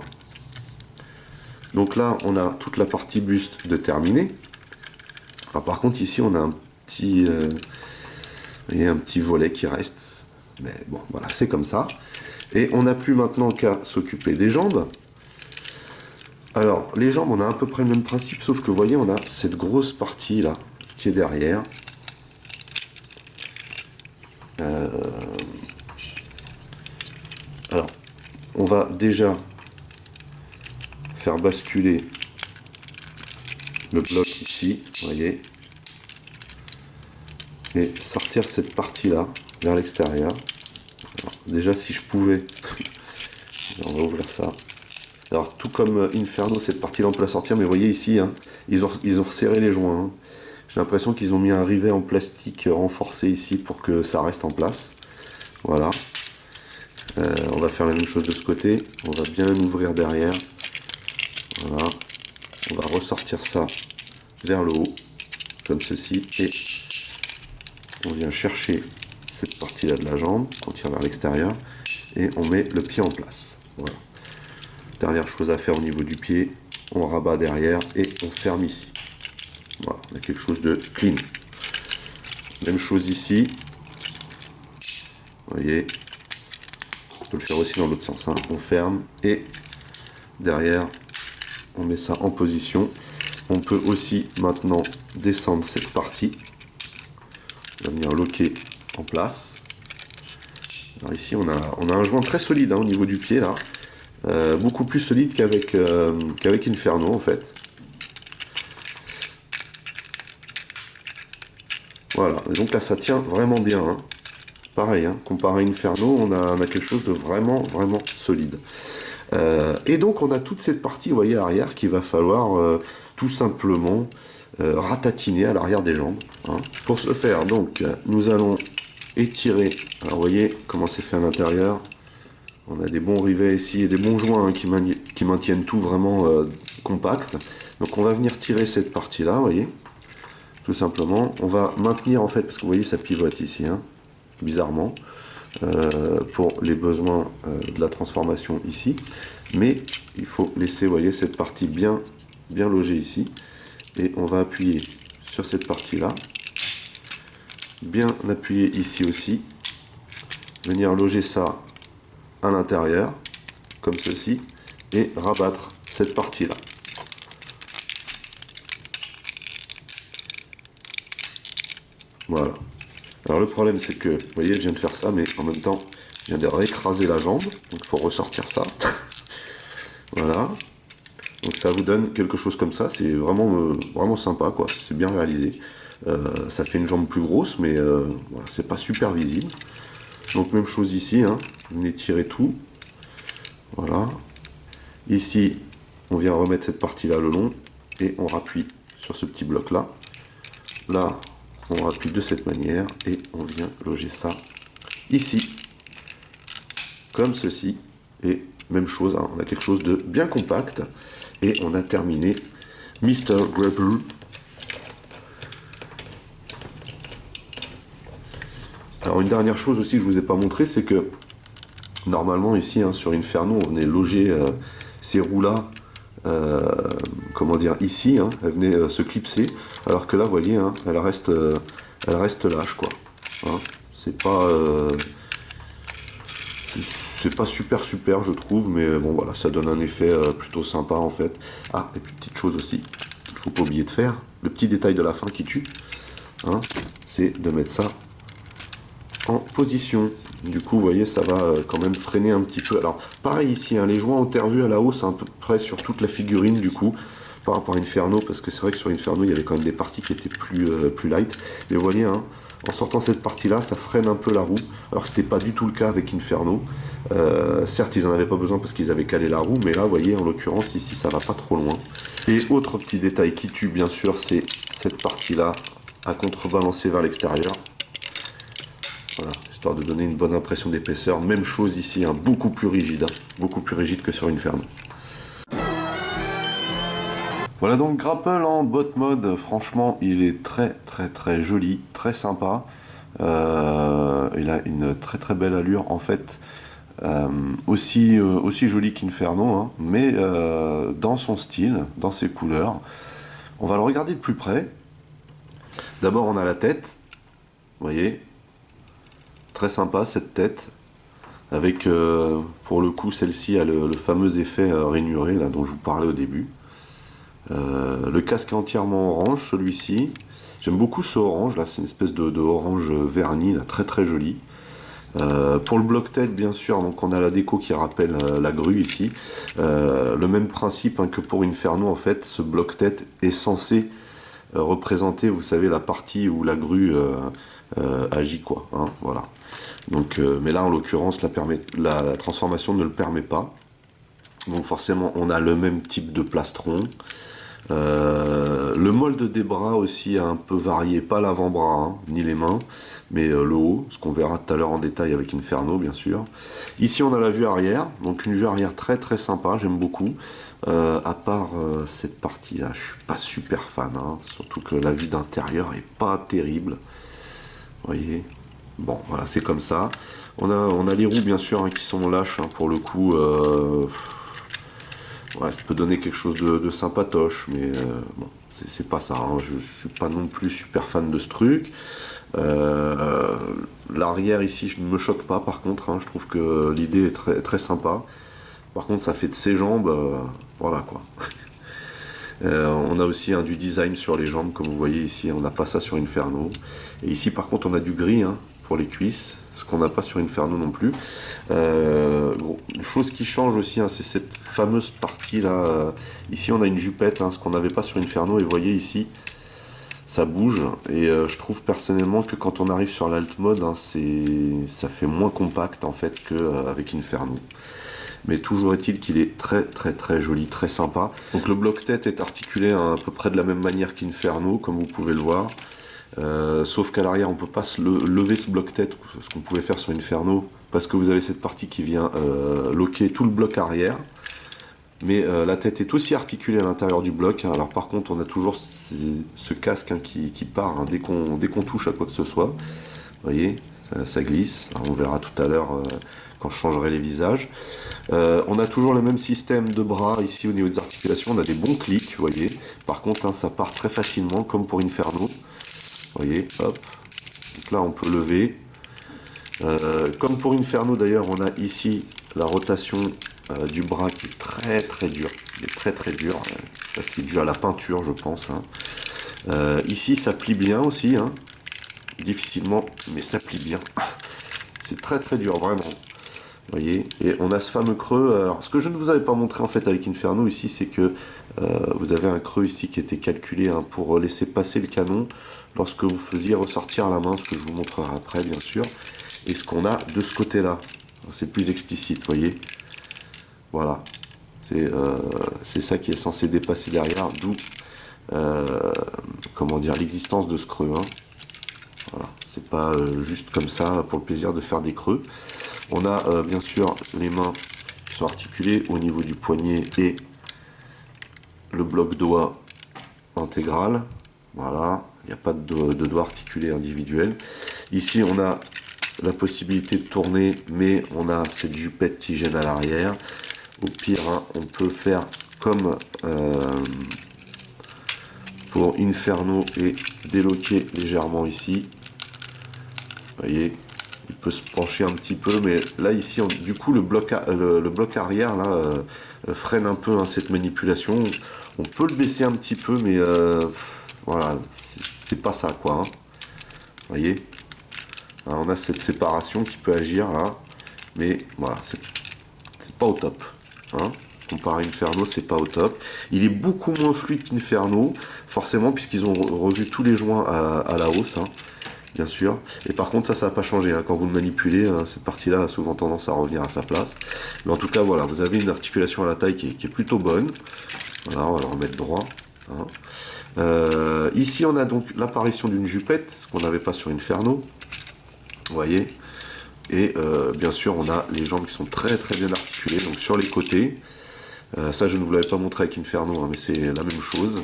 Donc là, on a toute la partie buste de terminée. Alors, par contre, ici, on a un petit, un petit volet qui reste. Mais bon, voilà, c'est comme ça. Et on n'a plus maintenant qu'à s'occuper des jambes. Alors, les jambes, on a à peu près le même principe, sauf que vous voyez, on a cette grosse partie là qui est derrière. Alors, on va déjà faire basculer le bloc ici, vous voyez, et sortir cette partie là vers l'extérieur. Déjà, si je pouvais, on va ouvrir ça. Alors, tout comme Inferno, cette partie là on peut la sortir, mais vous voyez ici, hein, ils ont resserré les joints, hein. J'ai l'impression qu'ils ont mis un rivet en plastique renforcé ici pour que ça reste en place. Voilà. On va faire la même chose de ce côté. On va bien ouvrir derrière. Voilà. On va ressortir ça vers le haut, comme ceci. Et on vient chercher cette partie-là de la jambe, on tire vers l'extérieur. Et on met le pied en place. Voilà. Dernière chose à faire au niveau du pied. On rabat derrière et on ferme ici. Voilà, on a quelque chose de clean. Même chose ici. Vous voyez. On peut le faire aussi dans l'autre sens, hein. On ferme et derrière on met ça en position. On peut aussi maintenant descendre cette partie. On va venir loquer en place. Alors ici on a un joint très solide, hein, au niveau du pied là. Beaucoup plus solide qu'avec Inferno en fait. Voilà, et donc là ça tient vraiment bien, hein. Pareil, hein, comparé à Inferno, on a quelque chose de vraiment solide. Et donc on a toute cette partie, vous voyez, arrière qu'il va falloir tout simplement ratatiner à l'arrière des jambes, hein. Pour ce faire, donc, nous allons étirer. Alors vous voyez comment c'est fait à l'intérieur. On a des bons rivets ici et des bons joints, hein, qui maintiennent tout vraiment compact. Donc on va venir tirer cette partie-là, vous voyez. Tout simplement, on va maintenir en fait, parce que vous voyez ça pivote ici, hein, bizarrement, pour les besoins de la transformation ici, mais il faut laisser, vous voyez, cette partie bien logée ici, et on va appuyer sur cette partie là, bien appuyer ici aussi, venir loger ça à l'intérieur, comme ceci, et rabattre cette partie là. Voilà. Alors le problème c'est que, vous voyez, je viens de faire ça, mais en même temps, je viens de réécraser la jambe, donc il faut ressortir ça. Voilà. Donc ça vous donne quelque chose comme ça, c'est vraiment sympa, quoi. C'est bien réalisé. Ça fait une jambe plus grosse, mais voilà, c'est pas super visible. Donc même chose ici, hein. Vous venez tirer tout. Voilà. Ici, on vient remettre cette partie-là le long, et on rappuie sur ce petit bloc-là. Là, on appuie de cette manière et on vient loger ça ici, comme ceci. Et même chose, hein, on a quelque chose de bien compact et on a terminé Mr. Grapple. Alors une dernière chose aussi que je vous ai pas montré, c'est que normalement ici, hein, sur Inferno, on venait loger ces roues-là, comment dire, ici, hein, elle venait se clipser, alors que là, vous voyez, hein, elle reste lâche, quoi. Hein, c'est pas super, je trouve, mais bon, voilà, ça donne un effet plutôt sympa, en fait. Ah, et puis petite chose aussi, il faut pas oublier de faire, le petit détail de la fin qui tue, hein, c'est de mettre ça en position. Du coup, vous voyez, ça va quand même freiner un petit peu. Alors, pareil ici, hein, les joints en terre vue à la hausse, c'est à peu près sur toute la figurine, du coup, par rapport à Inferno, parce que c'est vrai que sur Inferno, il y avait quand même des parties qui étaient plus light. Mais vous voyez, hein, en sortant cette partie-là, ça freine un peu la roue, alors que c'était pas du tout le cas avec Inferno. Certes, ils en avaient pas besoin parce qu'ils avaient calé la roue, mais là, vous voyez, en l'occurrence, ici, ça va pas trop loin. Et autre petit détail qui tue, bien sûr, c'est cette partie-là à contrebalancer vers l'extérieur. Voilà, histoire de donner une bonne impression d'épaisseur. Même chose ici, hein, beaucoup plus rigide que sur Inferno. Voilà donc Grapple en bot mode, franchement il est très joli, très sympa. Il a une très belle allure en fait, aussi joli qu'Inferno, hein, mais dans son style, dans ses couleurs. On va le regarder de plus près. D'abord on a la tête, vous voyez, très sympa cette tête, avec pour le coup celle-ci a le fameux effet rainuré là, dont je vous parlais au début. Le casque est entièrement orange, celui-ci. J'aime beaucoup ce orange, là, c'est une espèce de orange verni, là, très joli. Pour le bloc-tête, bien sûr, donc on a la déco qui rappelle la grue ici. Le même principe hein, que pour Inferno, en fait, ce bloc-tête est censé représenter, vous savez, la partie où la grue agit, quoi. Hein, voilà. Donc, mais là, en l'occurrence, la transformation ne le permet pas. Donc forcément, on a le même type de plastron. Le molde des bras aussi a un peu varié, pas l'avant-bras, hein, ni les mains, mais le haut, ce qu'on verra tout à l'heure en détail avec Inferno, bien sûr. Ici, on a la vue arrière, donc une vue arrière très sympa, j'aime beaucoup. À part cette partie-là, je suis pas super fan, hein, surtout que la vue d'intérieur est pas terrible. Vous voyez, bon, voilà, c'est comme ça. On a les roues, bien sûr, hein, qui sont lâches, hein, pour le coup. Ouais, ça peut donner quelque chose de sympatoche, mais bon, c'est pas ça. Hein. Je suis pas non plus super fan de ce truc. L'arrière ici, je ne me choque pas par contre. Hein. Je trouve que l'idée est très sympa. Par contre, ça fait de ses jambes, voilà quoi. On a aussi du design sur les jambes, comme vous voyez ici. On n'a pas ça sur Inferno. Et ici, par contre, on a du gris hein, pour les cuisses, ce qu'on n'a pas sur Inferno non plus. Une chose qui change aussi, hein, c'est cette fameuse partie là. Ici, on a une jupette, hein, ce qu'on n'avait pas sur Inferno. Et vous voyez ici, ça bouge. Et je trouve personnellement que quand on arrive sur l'alt mode, hein, ça fait moins compact en fait qu'avec Inferno. Mais toujours est-il qu'il est très joli, très sympa. Donc le bloc-tête est articulé à peu près de la même manière qu'Inferno, comme vous pouvez le voir. Sauf qu'à l'arrière, on ne peut pas lever ce bloc-tête, ce qu'on pouvait faire sur Inferno, parce que vous avez cette partie qui vient loquer tout le bloc arrière. Mais la tête est aussi articulée à l'intérieur du bloc. Alors par contre, on a toujours ce casque hein, qui part hein, dès qu'on touche à quoi que ce soit. Vous voyez, ça glisse. Alors, on verra tout à l'heure quand je changerai les visages. On a toujours le même système de bras ici au niveau des articulations. On a des bons clics, vous voyez. Par contre, hein, ça part très facilement, comme pour Inferno. Vous voyez, hop. Donc là, on peut lever. Comme pour Inferno, d'ailleurs, on a ici la rotation du bras qui est très dur. Il est très dur. Ça, c'est dû à la peinture, je pense. Hein. Ici, ça plie bien aussi. Hein. Difficilement, mais ça plie bien. C'est très dur, vraiment. Vous voyez, et on a ce fameux creux. Alors, ce que je ne vous avais pas montré en fait avec Inferno ici, c'est que vous avez un creux ici qui était calculé hein, pour laisser passer le canon lorsque vous faisiez ressortir la main, ce que je vous montrerai après, bien sûr. Et ce qu'on a de ce côté-là, c'est plus explicite, vous voyez. Voilà, c'est ça qui est censé dépasser derrière, d'où comment dire l'existence de ce creux. Hein. Voilà, c'est pas juste comme ça pour le plaisir de faire des creux. On a bien sûr les mains qui sont articulées au niveau du poignet et le bloc doigt intégral. Voilà, il n'y a pas de doigt articulé individuel. Ici, on a la possibilité de tourner, mais on a cette jupette qui gêne à l'arrière. Au pire, hein, on peut faire comme pour Inferno et déloquer légèrement ici. Vous voyez, il peut se pencher un petit peu, mais là ici, du coup, le bloc arrière là freine un peu hein, cette manipulation. On peut le baisser un petit peu, mais voilà, c'est pas ça quoi. Hein. Vous voyez, alors, on a cette séparation qui peut agir là, mais voilà, c'est pas au top. Hein. Comparé à Inferno, c'est pas au top. Il est beaucoup moins fluide qu'Inferno, forcément, puisqu'ils ont revu tous les joints à la hausse. Hein. bien sûr. Et par contre, ça va pas changer, hein. Quand vous le manipulez, hein, cette partie-là a souvent tendance à revenir à sa place. Mais en tout cas, voilà, vous avez une articulation à la taille qui est plutôt bonne. Voilà, on va le remettre droit, hein. Ici, on a donc l'apparition d'une jupette, ce qu'on n'avait pas sur Inferno. Vous voyez. Et bien sûr, on a les jambes qui sont très très bien articulées, donc sur les côtés. Ça, je ne vous l'avais pas montré avec Inferno, hein, mais c'est la même chose.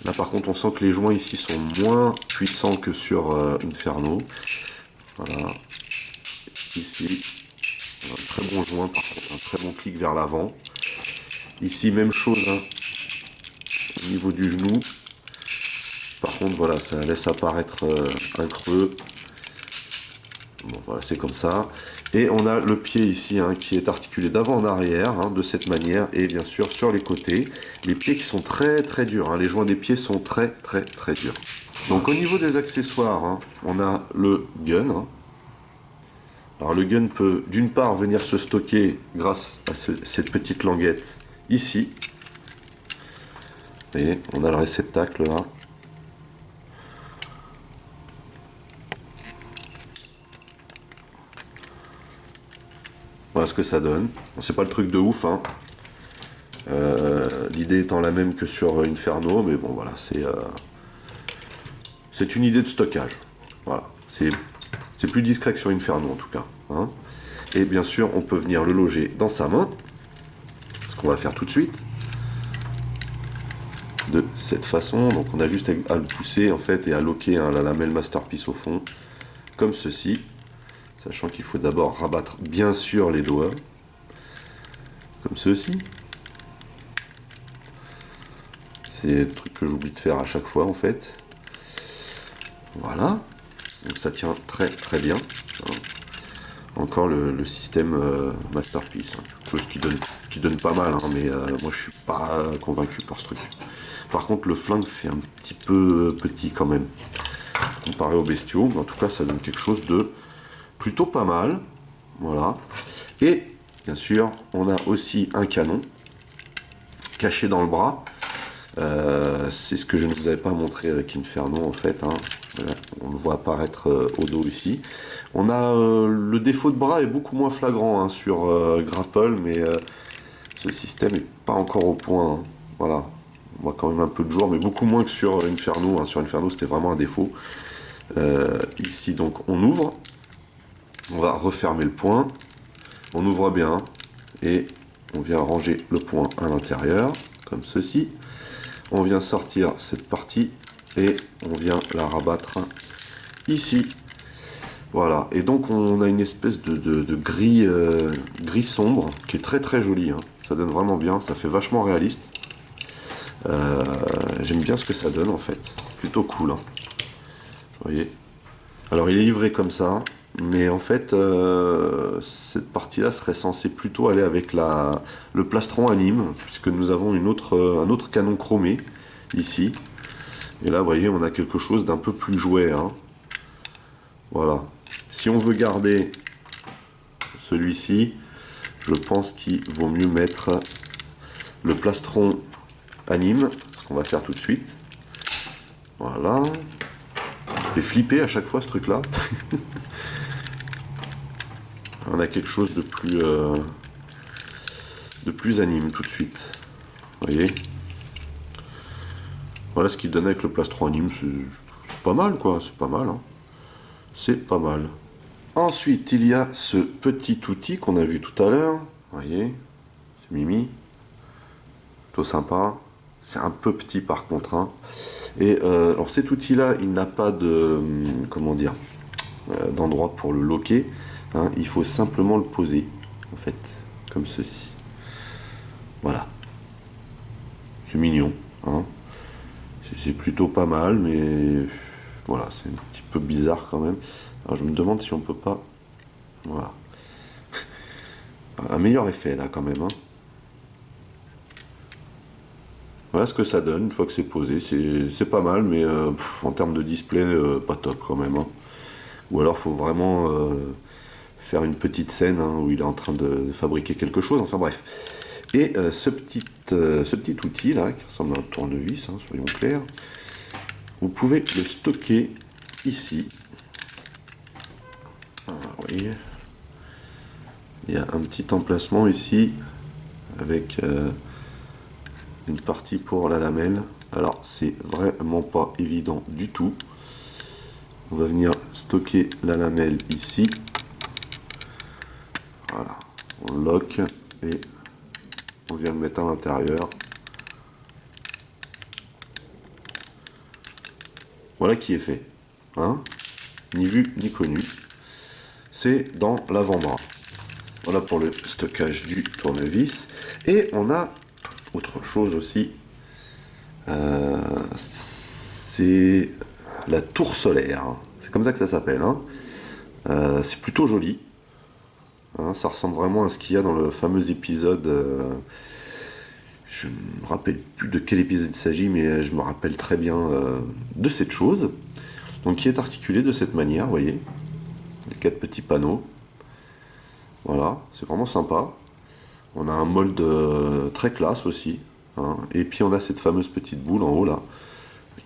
Là, par contre, on sent que les joints ici sont moins puissants que sur Inferno. Voilà. Ici, un très bon joint, par contre, un très bon clic vers l'avant. Ici, même chose, hein, au niveau du genou. Par contre, voilà, ça laisse apparaître un creux. Bon, voilà, c'est comme ça. Et on a le pied ici, hein, qui est articulé d'avant en arrière, hein, de cette manière. Et bien sûr, sur les côtés, les pieds qui sont très très durs, hein. Les joints des pieds sont très très très durs. Donc au niveau des accessoires, hein, on a le gun, hein. Alors le gun peut d'une part venir se stocker grâce à cette petite languette ici. Vous voyez, on a le réceptacle là. Voilà ce que ça donne. C'est pas le truc de ouf, hein. L'idée étant la même que sur Inferno, mais bon voilà, c'est une idée de stockage. Voilà, c'est plus discret que sur Inferno en tout cas, hein. Et bien sûr, on peut venir le loger dans sa main, ce qu'on va faire tout de suite, de cette façon. Donc on a juste à le pousser en fait et à loquer, hein, la lamelle Masterpiece au fond, comme ceci. Sachant qu'il faut d'abord rabattre bien sûr les doigts, comme ceci. C'est le truc que j'oublie de faire à chaque fois en fait. Voilà. Donc ça tient très très bien, hein. Encore le système Masterpiece, hein. Chose qui donne pas mal, hein, mais moi je suis pas convaincu par ce truc. Par contre le flingue fait un petit peu petit quand même, comparé aux bestiaux, mais en tout cas ça donne quelque chose de plutôt pas mal. Voilà. Et bien sûr on a aussi un canon caché dans le bras. C'est ce que je ne vous avais pas montré avec Inferno en fait, hein. Voilà, on le voit apparaître au dos ici. On a le défaut de bras est beaucoup moins flagrant, hein, sur Grapple, mais ce système n'est pas encore au point, hein. Voilà, on voit quand même un peu de jour, mais beaucoup moins que sur Inferno, hein. Sur Inferno, c'était vraiment un défaut. Ici, donc, on ouvre. On va refermer le point. On ouvre bien et on vient ranger le point à l'intérieur, comme ceci. On vient sortir cette partie et on vient la rabattre ici. Voilà, et donc on a une espèce de gris, gris sombre qui est très très joli, hein. Ça donne vraiment bien, ça fait vachement réaliste. J'aime bien ce que ça donne en fait, plutôt cool, hein. Vous voyez. Alors il est livré comme ça, mais en fait cette partie-là serait censée plutôt aller avec le plastron anime, puisque nous avons un autre canon chromé ici. Et là, vous voyez, on a quelque chose d'un peu plus jouet, hein. Voilà. Si on veut garder celui-ci, je pense qu'il vaut mieux mettre le plastron anime, ce qu'on va faire tout de suite. Voilà. J'ai flippé à chaque fois ce truc-là. On a quelque chose de plus anime tout de suite. Vous voyez. Voilà ce qu'il donne avec le plastron anime, c'est pas mal quoi, c'est pas mal, hein. C'est pas mal. Ensuite, il y a ce petit outil qu'on a vu tout à l'heure. Vous voyez, c'est Mimi. Plutôt sympa. C'est un peu petit par contre, hein. Et alors cet outil-là, il n'a pas de, comment dire, d'endroit pour le loquer, hein. Il faut simplement le poser, en fait, comme ceci. Voilà. C'est mignon, hein. C'est plutôt pas mal, mais voilà, c'est un petit peu bizarre quand même. Alors je me demande si on peut pas... Voilà. Un meilleur effet là quand même, hein. Voilà ce que ça donne une fois que c'est posé. C'est pas mal, mais en termes de display, pas top quand même, hein. Ou alors faut vraiment faire une petite scène, hein, où il est en train de fabriquer quelque chose. Enfin bref. Et ce petit outil là, qui ressemble à un tournevis, hein, soyons clairs, vous pouvez le stocker ici. voyez, il y a un petit emplacement ici avec une partie pour la lamelle. Alors c'est vraiment pas évident du tout. On va venir stocker la lamelle ici. Voilà, on lock et on vient le mettre à l'intérieur. Voilà qui est fait, hein, ni vu ni connu. C'est dans l'avant-bras. Voilà pour le stockage du tournevis. Et on a autre chose aussi. C'est la tour solaire. C'est comme ça que ça s'appelle. Hein. C'est plutôt joli. Hein, ça ressemble vraiment à ce qu'il y a dans le fameux épisode. Je ne me rappelle plus de quel épisode il s'agit, mais je me rappelle très bien de cette chose. Donc qui est articulée de cette manière, vous voyez. Les 4 petits panneaux. Voilà, c'est vraiment sympa. On a un mold très classe aussi. Hein. Et puis on a cette fameuse petite boule en haut là,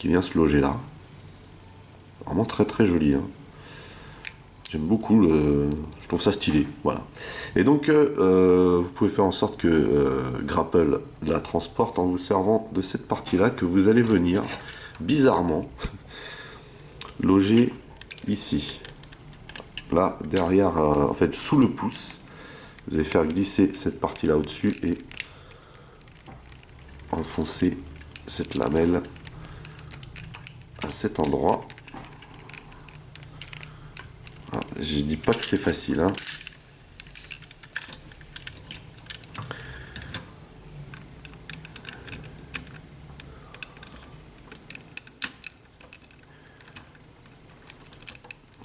qui vient se loger là. Vraiment très très joli. Hein. J'aime beaucoup, je trouve ça stylé. Voilà. Et donc vous pouvez faire en sorte que Grapple la transporte en vous servant de cette partie là que vous allez venir bizarrement loger ici. Là, derrière, en fait, sous le pouce, vous allez faire glisser cette partie-là au-dessus et enfoncer cette lamelle à cet endroit. Ah, je dis pas que c'est facile, hein.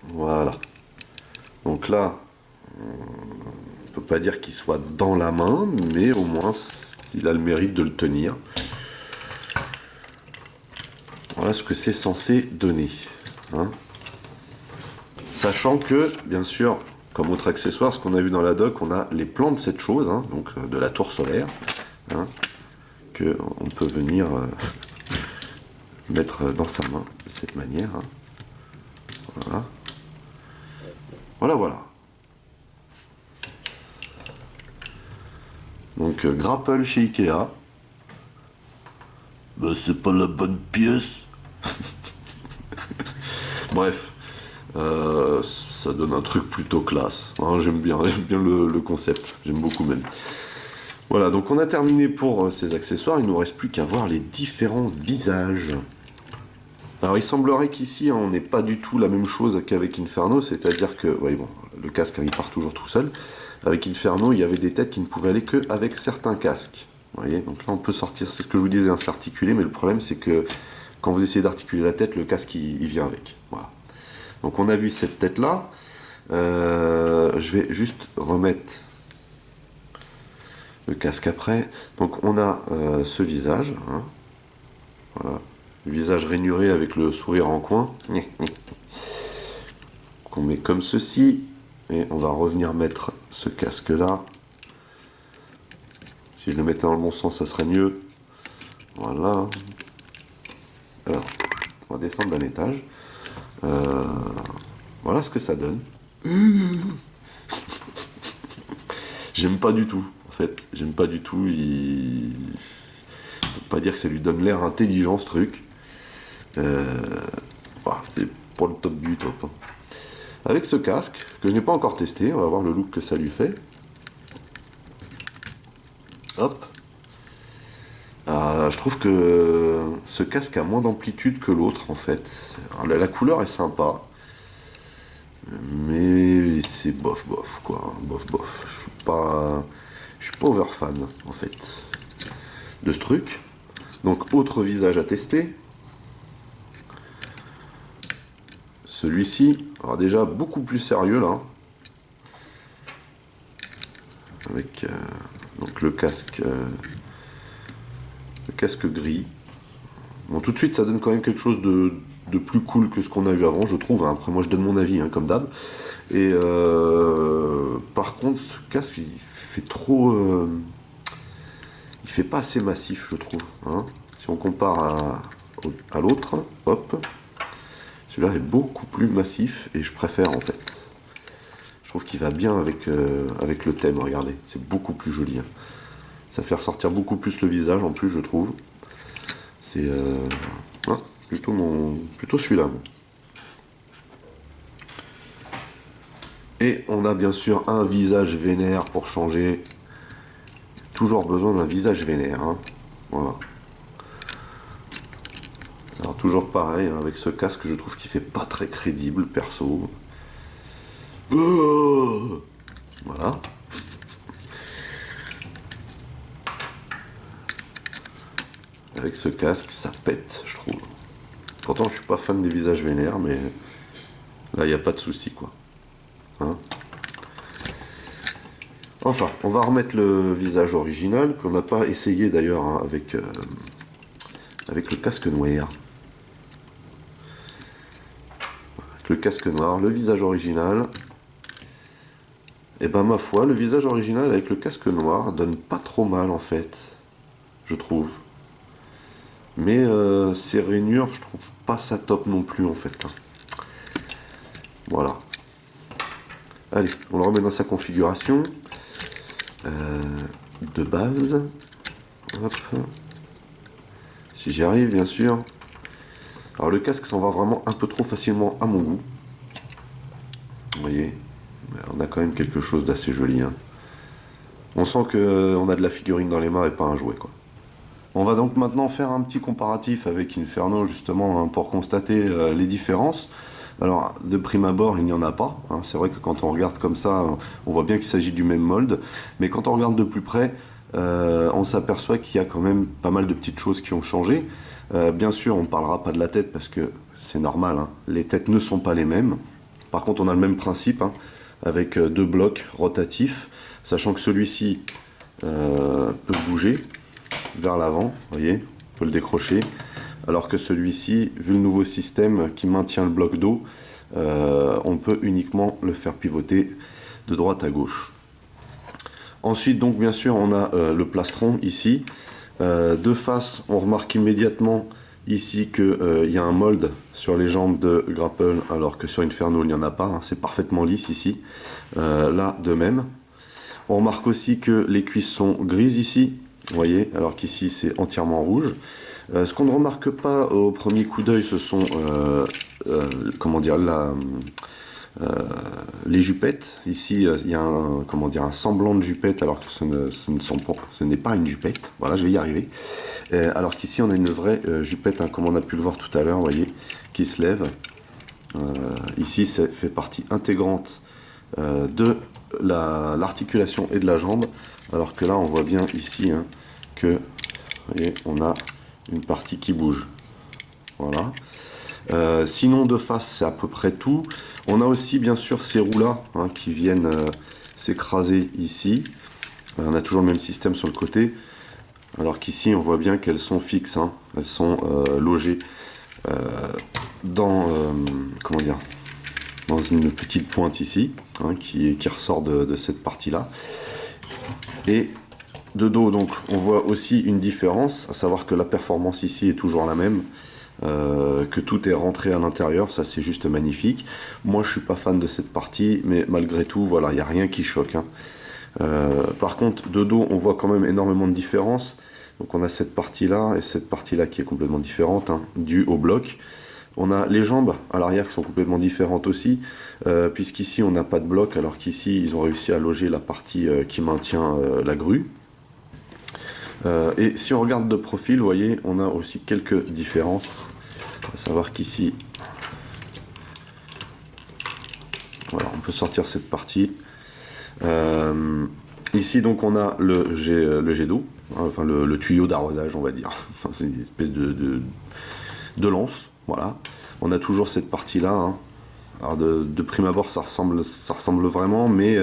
Voilà. Donc là, on peut pas dire qu'il soit dans la main, mais au moins il a le mérite de le tenir. Voilà ce que c'est censé donner. Hein. Sachant que, bien sûr, comme autre accessoire, ce qu'on a vu dans la doc, on a les plans de cette chose, hein, donc de la tour solaire, hein, que on peut venir mettre dans sa main de cette manière. Hein. Voilà. Voilà, voilà. Donc Grapple chez Ikea. Ben, c'est pas la bonne pièce. Bref, ça donne un truc plutôt classe. Hein, j'aime bien le concept. J'aime beaucoup même. Voilà, donc on a terminé pour ces accessoires. Il ne nous reste plus qu'à voir les différents visages. Alors il semblerait qu'ici on n'est pas du tout la même chose qu'avec Inferno, c'est-à-dire que, oui, bon, le casque il part toujours tout seul. Avec Inferno, il y avait des têtes qui ne pouvaient aller qu'avec certains casques. Vous voyez, donc là on peut sortir, c'est ce que je vous disais, hein, s'articuler, mais le problème c'est que quand vous essayez d'articuler la tête, le casque il vient avec. Voilà. Donc on a vu cette tête là. Je vais juste remettre le casque après. Donc on a ce visage. Hein. Voilà. Le visage rainuré avec le sourire en coin. Qu'on met comme ceci. Et on va revenir mettre ce casque là. Si je le mettais dans le bon sens, ça serait mieux. Voilà. Alors, on va descendre d'un étage. Voilà ce que ça donne. J'aime pas du tout, en fait. J'aime pas du tout. On peut pas dire que ça lui donne l'air intelligent, ce truc. Voilà, c'est pour le top du top. Hein. Avec ce casque, que je n'ai pas encore testé, on va voir le look que ça lui fait. Hop. Je trouve que ce casque a moins d'amplitude que l'autre, en fait. Alors, la couleur est sympa. Mais c'est bof bof quoi, bof bof. Je suis pas over fan en fait de ce truc. Donc autre visage à tester. Celui-ci, alors déjà beaucoup plus sérieux là. Avec donc le casque gris. Bon, tout de suite ça donne quand même quelque chose de plus cool que ce qu'on a vu avant, je trouve. Après, moi, je donne mon avis, hein, comme d'hab. Et par contre, ce casque, il fait trop... il fait pas assez massif, je trouve. Hein. Si on compare à l'autre, hop, celui-là est beaucoup plus massif et je préfère, en fait. Je trouve qu'il va bien avec, avec le thème, regardez, c'est beaucoup plus joli. Hein. Ça fait ressortir beaucoup plus le visage en plus, je trouve. C'est plutôt celui-là. Bon. Et on a bien sûr un visage vénère pour changer. Toujours besoin d'un visage vénère. Hein. Voilà. Alors toujours pareil, hein, avec ce casque, je trouve qu'il fait pas très crédible, perso. Voilà. Avec ce casque, ça pète, je trouve. Pourtant, je suis pas fan des visages vénères, mais là, il n'y a pas de souci, quoi. Hein. Enfin, on va remettre le visage original, qu'on n'a pas essayé d'ailleurs hein, avec le casque noir. Avec le casque noir, le visage original. Et ben ma foi, le visage original avec le casque noir donne pas trop mal en fait, je trouve. Mais ces rainures, je trouve pas ça top non plus en fait. Hein. Voilà. Allez, on le remet dans sa configuration de base. Hop. Si j'y arrive, bien sûr. Alors le casque s'en va vraiment un peu trop facilement à mon goût. Vous voyez, on a quand même quelque chose d'assez joli. Hein. On sent qu'on a de la figurine dans les mains et pas un jouet, quoi. On va donc maintenant faire un petit comparatif avec Inferno justement hein, pour constater les différences. Alors de prime abord il n'y en a pas, hein. C'est vrai que quand on regarde comme ça on voit bien qu'il s'agit du même mold, mais quand on regarde de plus près on s'aperçoit qu'il y a quand même pas mal de petites choses qui ont changé. Bien sûr on ne parlera pas de la tête parce que c'est normal, hein. Les têtes ne sont pas les mêmes. Par contre on a le même principe hein, avec deux blocs rotatifs, sachant que celui-ci peut bouger vers l'avant, vous voyez, on peut le décrocher, alors que celui-ci, vu le nouveau système qui maintient le bloc dos, on peut uniquement le faire pivoter de droite à gauche. Ensuite, donc bien sûr, on a le plastron ici. De face, on remarque immédiatement ici qu'il y a un mold sur les jambes de Grapple, alors que sur Inferno, il n'y en a pas, hein, c'est parfaitement lisse ici. Là, de même. On remarque aussi que les cuisses sont grises ici. Vous voyez, alors qu'ici c'est entièrement rouge. Ce qu'on ne remarque pas au premier coup d'œil, ce sont comment dire, les jupettes. Ici, il y a un, comment dire, un semblant de jupette, alors que ce n'est pas une jupette. Voilà, je vais y arriver. Alors qu'ici, on a une vraie jupette, hein, comme on a pu le voir tout à l'heure, vous voyez, qui se lève. Ici, ça fait partie intégrante de l'articulation et de la jambe, alors que là on voit bien ici hein, que vous voyez, on a une partie qui bouge. Voilà. Sinon de face c'est à peu près tout. On a aussi bien sûr ces roues là hein, qui viennent s'écraser ici. On a toujours le même système sur le côté, alors qu'ici on voit bien qu'elles sont fixes, hein. Elles sont logées dans comment dire, dans une petite pointe ici, hein, qui ressort de cette partie-là. Et de dos, donc, on voit aussi une différence, à savoir que la performance ici est toujours la même, que tout est rentré à l'intérieur, ça c'est juste magnifique. Moi je suis pas fan de cette partie, mais malgré tout, voilà, il n'y a rien qui choque. Hein. Par contre, de dos, on voit quand même énormément de différence. Donc on a cette partie-là et cette partie-là qui est complètement différente, hein, due au bloc. On a les jambes à l'arrière qui sont complètement différentes aussi, puisqu'ici on n'a pas de bloc, alors qu'ici ils ont réussi à loger la partie qui maintient la grue. Et si on regarde de profil, vous voyez, on a aussi quelques différences. À savoir qu'ici, voilà, on peut sortir cette partie. Ici donc on a le jet d'eau, hein, enfin le tuyau d'arrosage on va dire. Enfin, c'est une espèce de lance. Voilà, on a toujours cette partie-là. Hein. Alors de prime abord, ça ressemble vraiment, mais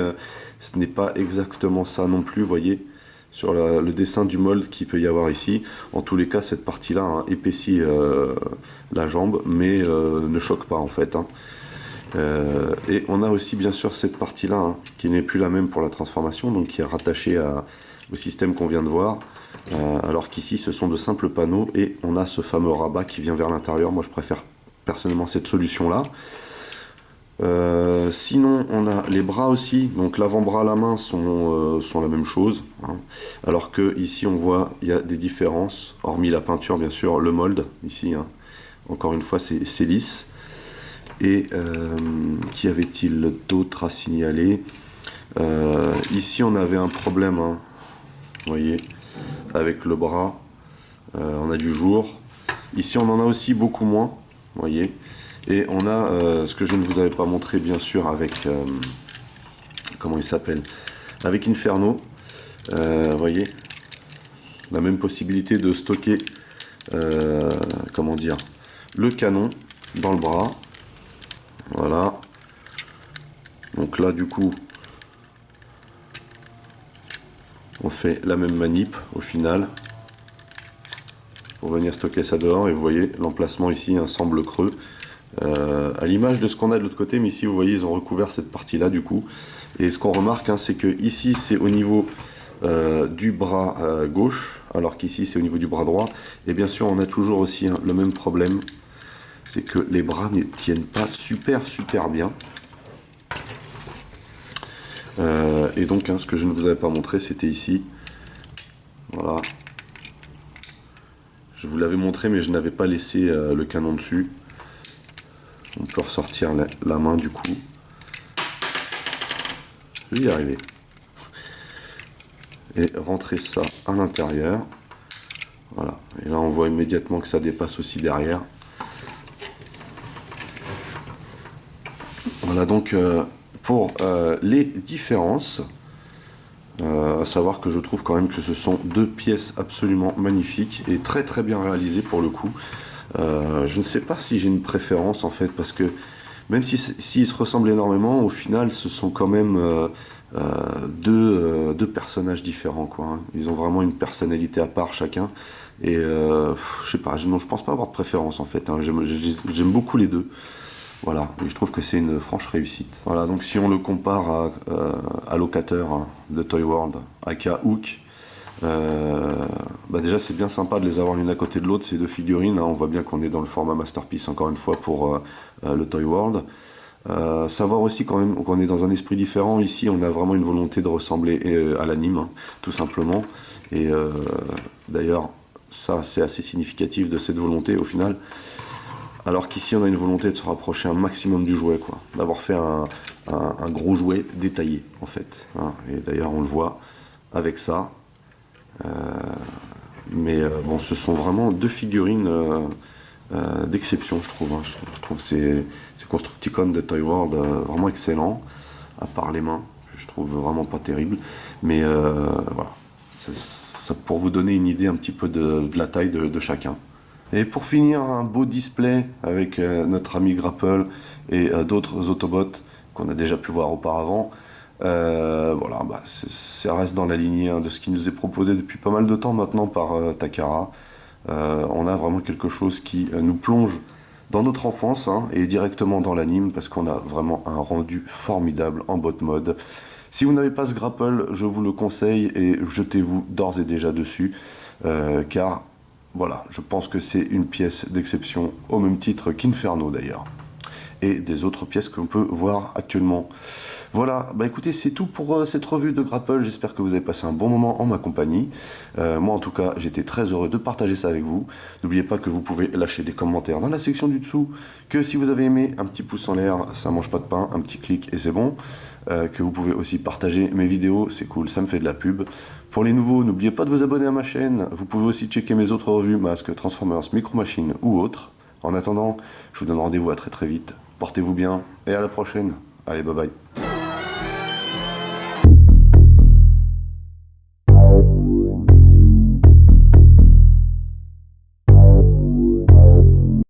ce n'est pas exactement ça non plus. Vous voyez, sur le dessin du mold qu'il peut y avoir ici. En tous les cas, cette partie-là hein, épaissit la jambe, mais ne choque pas en fait. Hein. Et on a aussi bien sûr cette partie-là hein, qui n'est plus la même pour la transformation, donc qui est rattachée au système qu'on vient de voir. Alors qu'ici ce sont de simples panneaux et on a ce fameux rabat qui vient vers l'intérieur. Moi je préfère personnellement cette solution là. Sinon, on a les bras aussi. Donc l'avant-bras à la main sont la même chose, hein. Alors que ici, on voit il y a des différences, hormis la peinture, bien sûr, le mold ici, hein. Encore une fois, c'est lisse. Et qu'y avait-il d'autre à signaler? Ici, on avait un problème, hein, vous voyez, avec le bras. On a du jour. Ici, on en a aussi beaucoup moins, vous voyez. Et on a ce que je ne vous avais pas montré, bien sûr, avec comment il s'appelle, avec Inferno. Vous voyez, la même possibilité de stocker, comment dire, le canon dans le bras. Voilà. Donc là, du coup, on fait la même manip au final pour venir stocker ça dehors. Et vous voyez, l'emplacement ici hein, semble creux. À l'image de ce qu'on a de l'autre côté, mais ici vous voyez ils ont recouvert cette partie là du coup, et ce qu'on remarque hein, c'est que ici c'est au niveau du bras gauche, alors qu'ici c'est au niveau du bras droit. Et bien sûr on a toujours aussi hein, le même problème, c'est que les bras ne tiennent pas super bien. Et donc hein, ce que je ne vous avais pas montré c'était ici, voilà, je vous l'avais montré mais je n'avais pas laissé le canon dessus. On peut ressortir la main du coup. Je vais y arriver. Et rentrer ça à l'intérieur. Voilà. Et là on voit immédiatement que ça dépasse aussi derrière. Voilà donc pour les différences. À savoir que je trouve quand même que ce sont deux pièces absolument magnifiques et très bien réalisées pour le coup. Je ne sais pas si j'ai une préférence en fait, parce que même s'ils se ressemblent énormément, au final ce sont quand même deux personnages différents quoi, hein. Ils ont vraiment une personnalité à part chacun. Et je sais pas, je pense pas avoir de préférence en fait, hein. J'aime beaucoup les deux. Voilà, et je trouve que c'est une franche réussite. Voilà, donc si on le compare à Locateur hein, de Toy World, aka Hook, bah déjà c'est bien sympa de les avoir l'une à côté de l'autre, ces deux figurines, hein. On voit bien qu'on est dans le format Masterpiece encore une fois pour le Toy World. Savoir aussi quand même qu'on est dans un esprit différent. Ici on a vraiment une volonté de ressembler à l'anime, hein, tout simplement. Et d'ailleurs ça c'est assez significatif de cette volonté au final. Alors qu'ici on a une volonté de se rapprocher un maximum du jouet, quoi, d'avoir fait un gros jouet détaillé en fait, hein. Et d'ailleurs on le voit avec ça. Mais bon, ce sont vraiment deux figurines d'exception, je trouve, hein. Je trouve ces Constructicon de Toy World vraiment excellents, à part les mains, que je trouve vraiment pas terribles. Mais voilà, ça pour vous donner une idée un petit peu de la taille de chacun. Et pour finir, un beau display avec notre ami Grapple et d'autres Autobots qu'on a déjà pu voir auparavant. Voilà, bah, ça reste dans la lignée hein, de ce qui nous est proposé depuis pas mal de temps maintenant par Takara. On a vraiment quelque chose qui nous plonge dans notre enfance hein, et directement dans l'anime, parce qu'on a vraiment un rendu formidable en bot mode. Si vous n'avez pas ce Grapple, je vous le conseille et jetez-vous d'ores et déjà dessus, car voilà, je pense que c'est une pièce d'exception, au même titre qu'Inferno d'ailleurs, et des autres pièces qu'on peut voir actuellement. Voilà, bah écoutez, c'est tout pour cette revue de Grapple. J'espère que vous avez passé un bon moment en ma compagnie. Moi en tout cas, j'étais très heureux de partager ça avec vous. N'oubliez pas que vous pouvez lâcher des commentaires dans la section du dessous, que si vous avez aimé, un petit pouce en l'air, ça mange pas de pain, un petit clic et c'est bon. Que vous pouvez aussi partager mes vidéos, c'est cool, ça me fait de la pub. Pour les nouveaux, n'oubliez pas de vous abonner à ma chaîne. Vous pouvez aussi checker mes autres revues, Masques, Transformers, Micro Machines ou autres. En attendant, je vous donne rendez-vous à très vite. Portez-vous bien et à la prochaine. Allez, bye bye.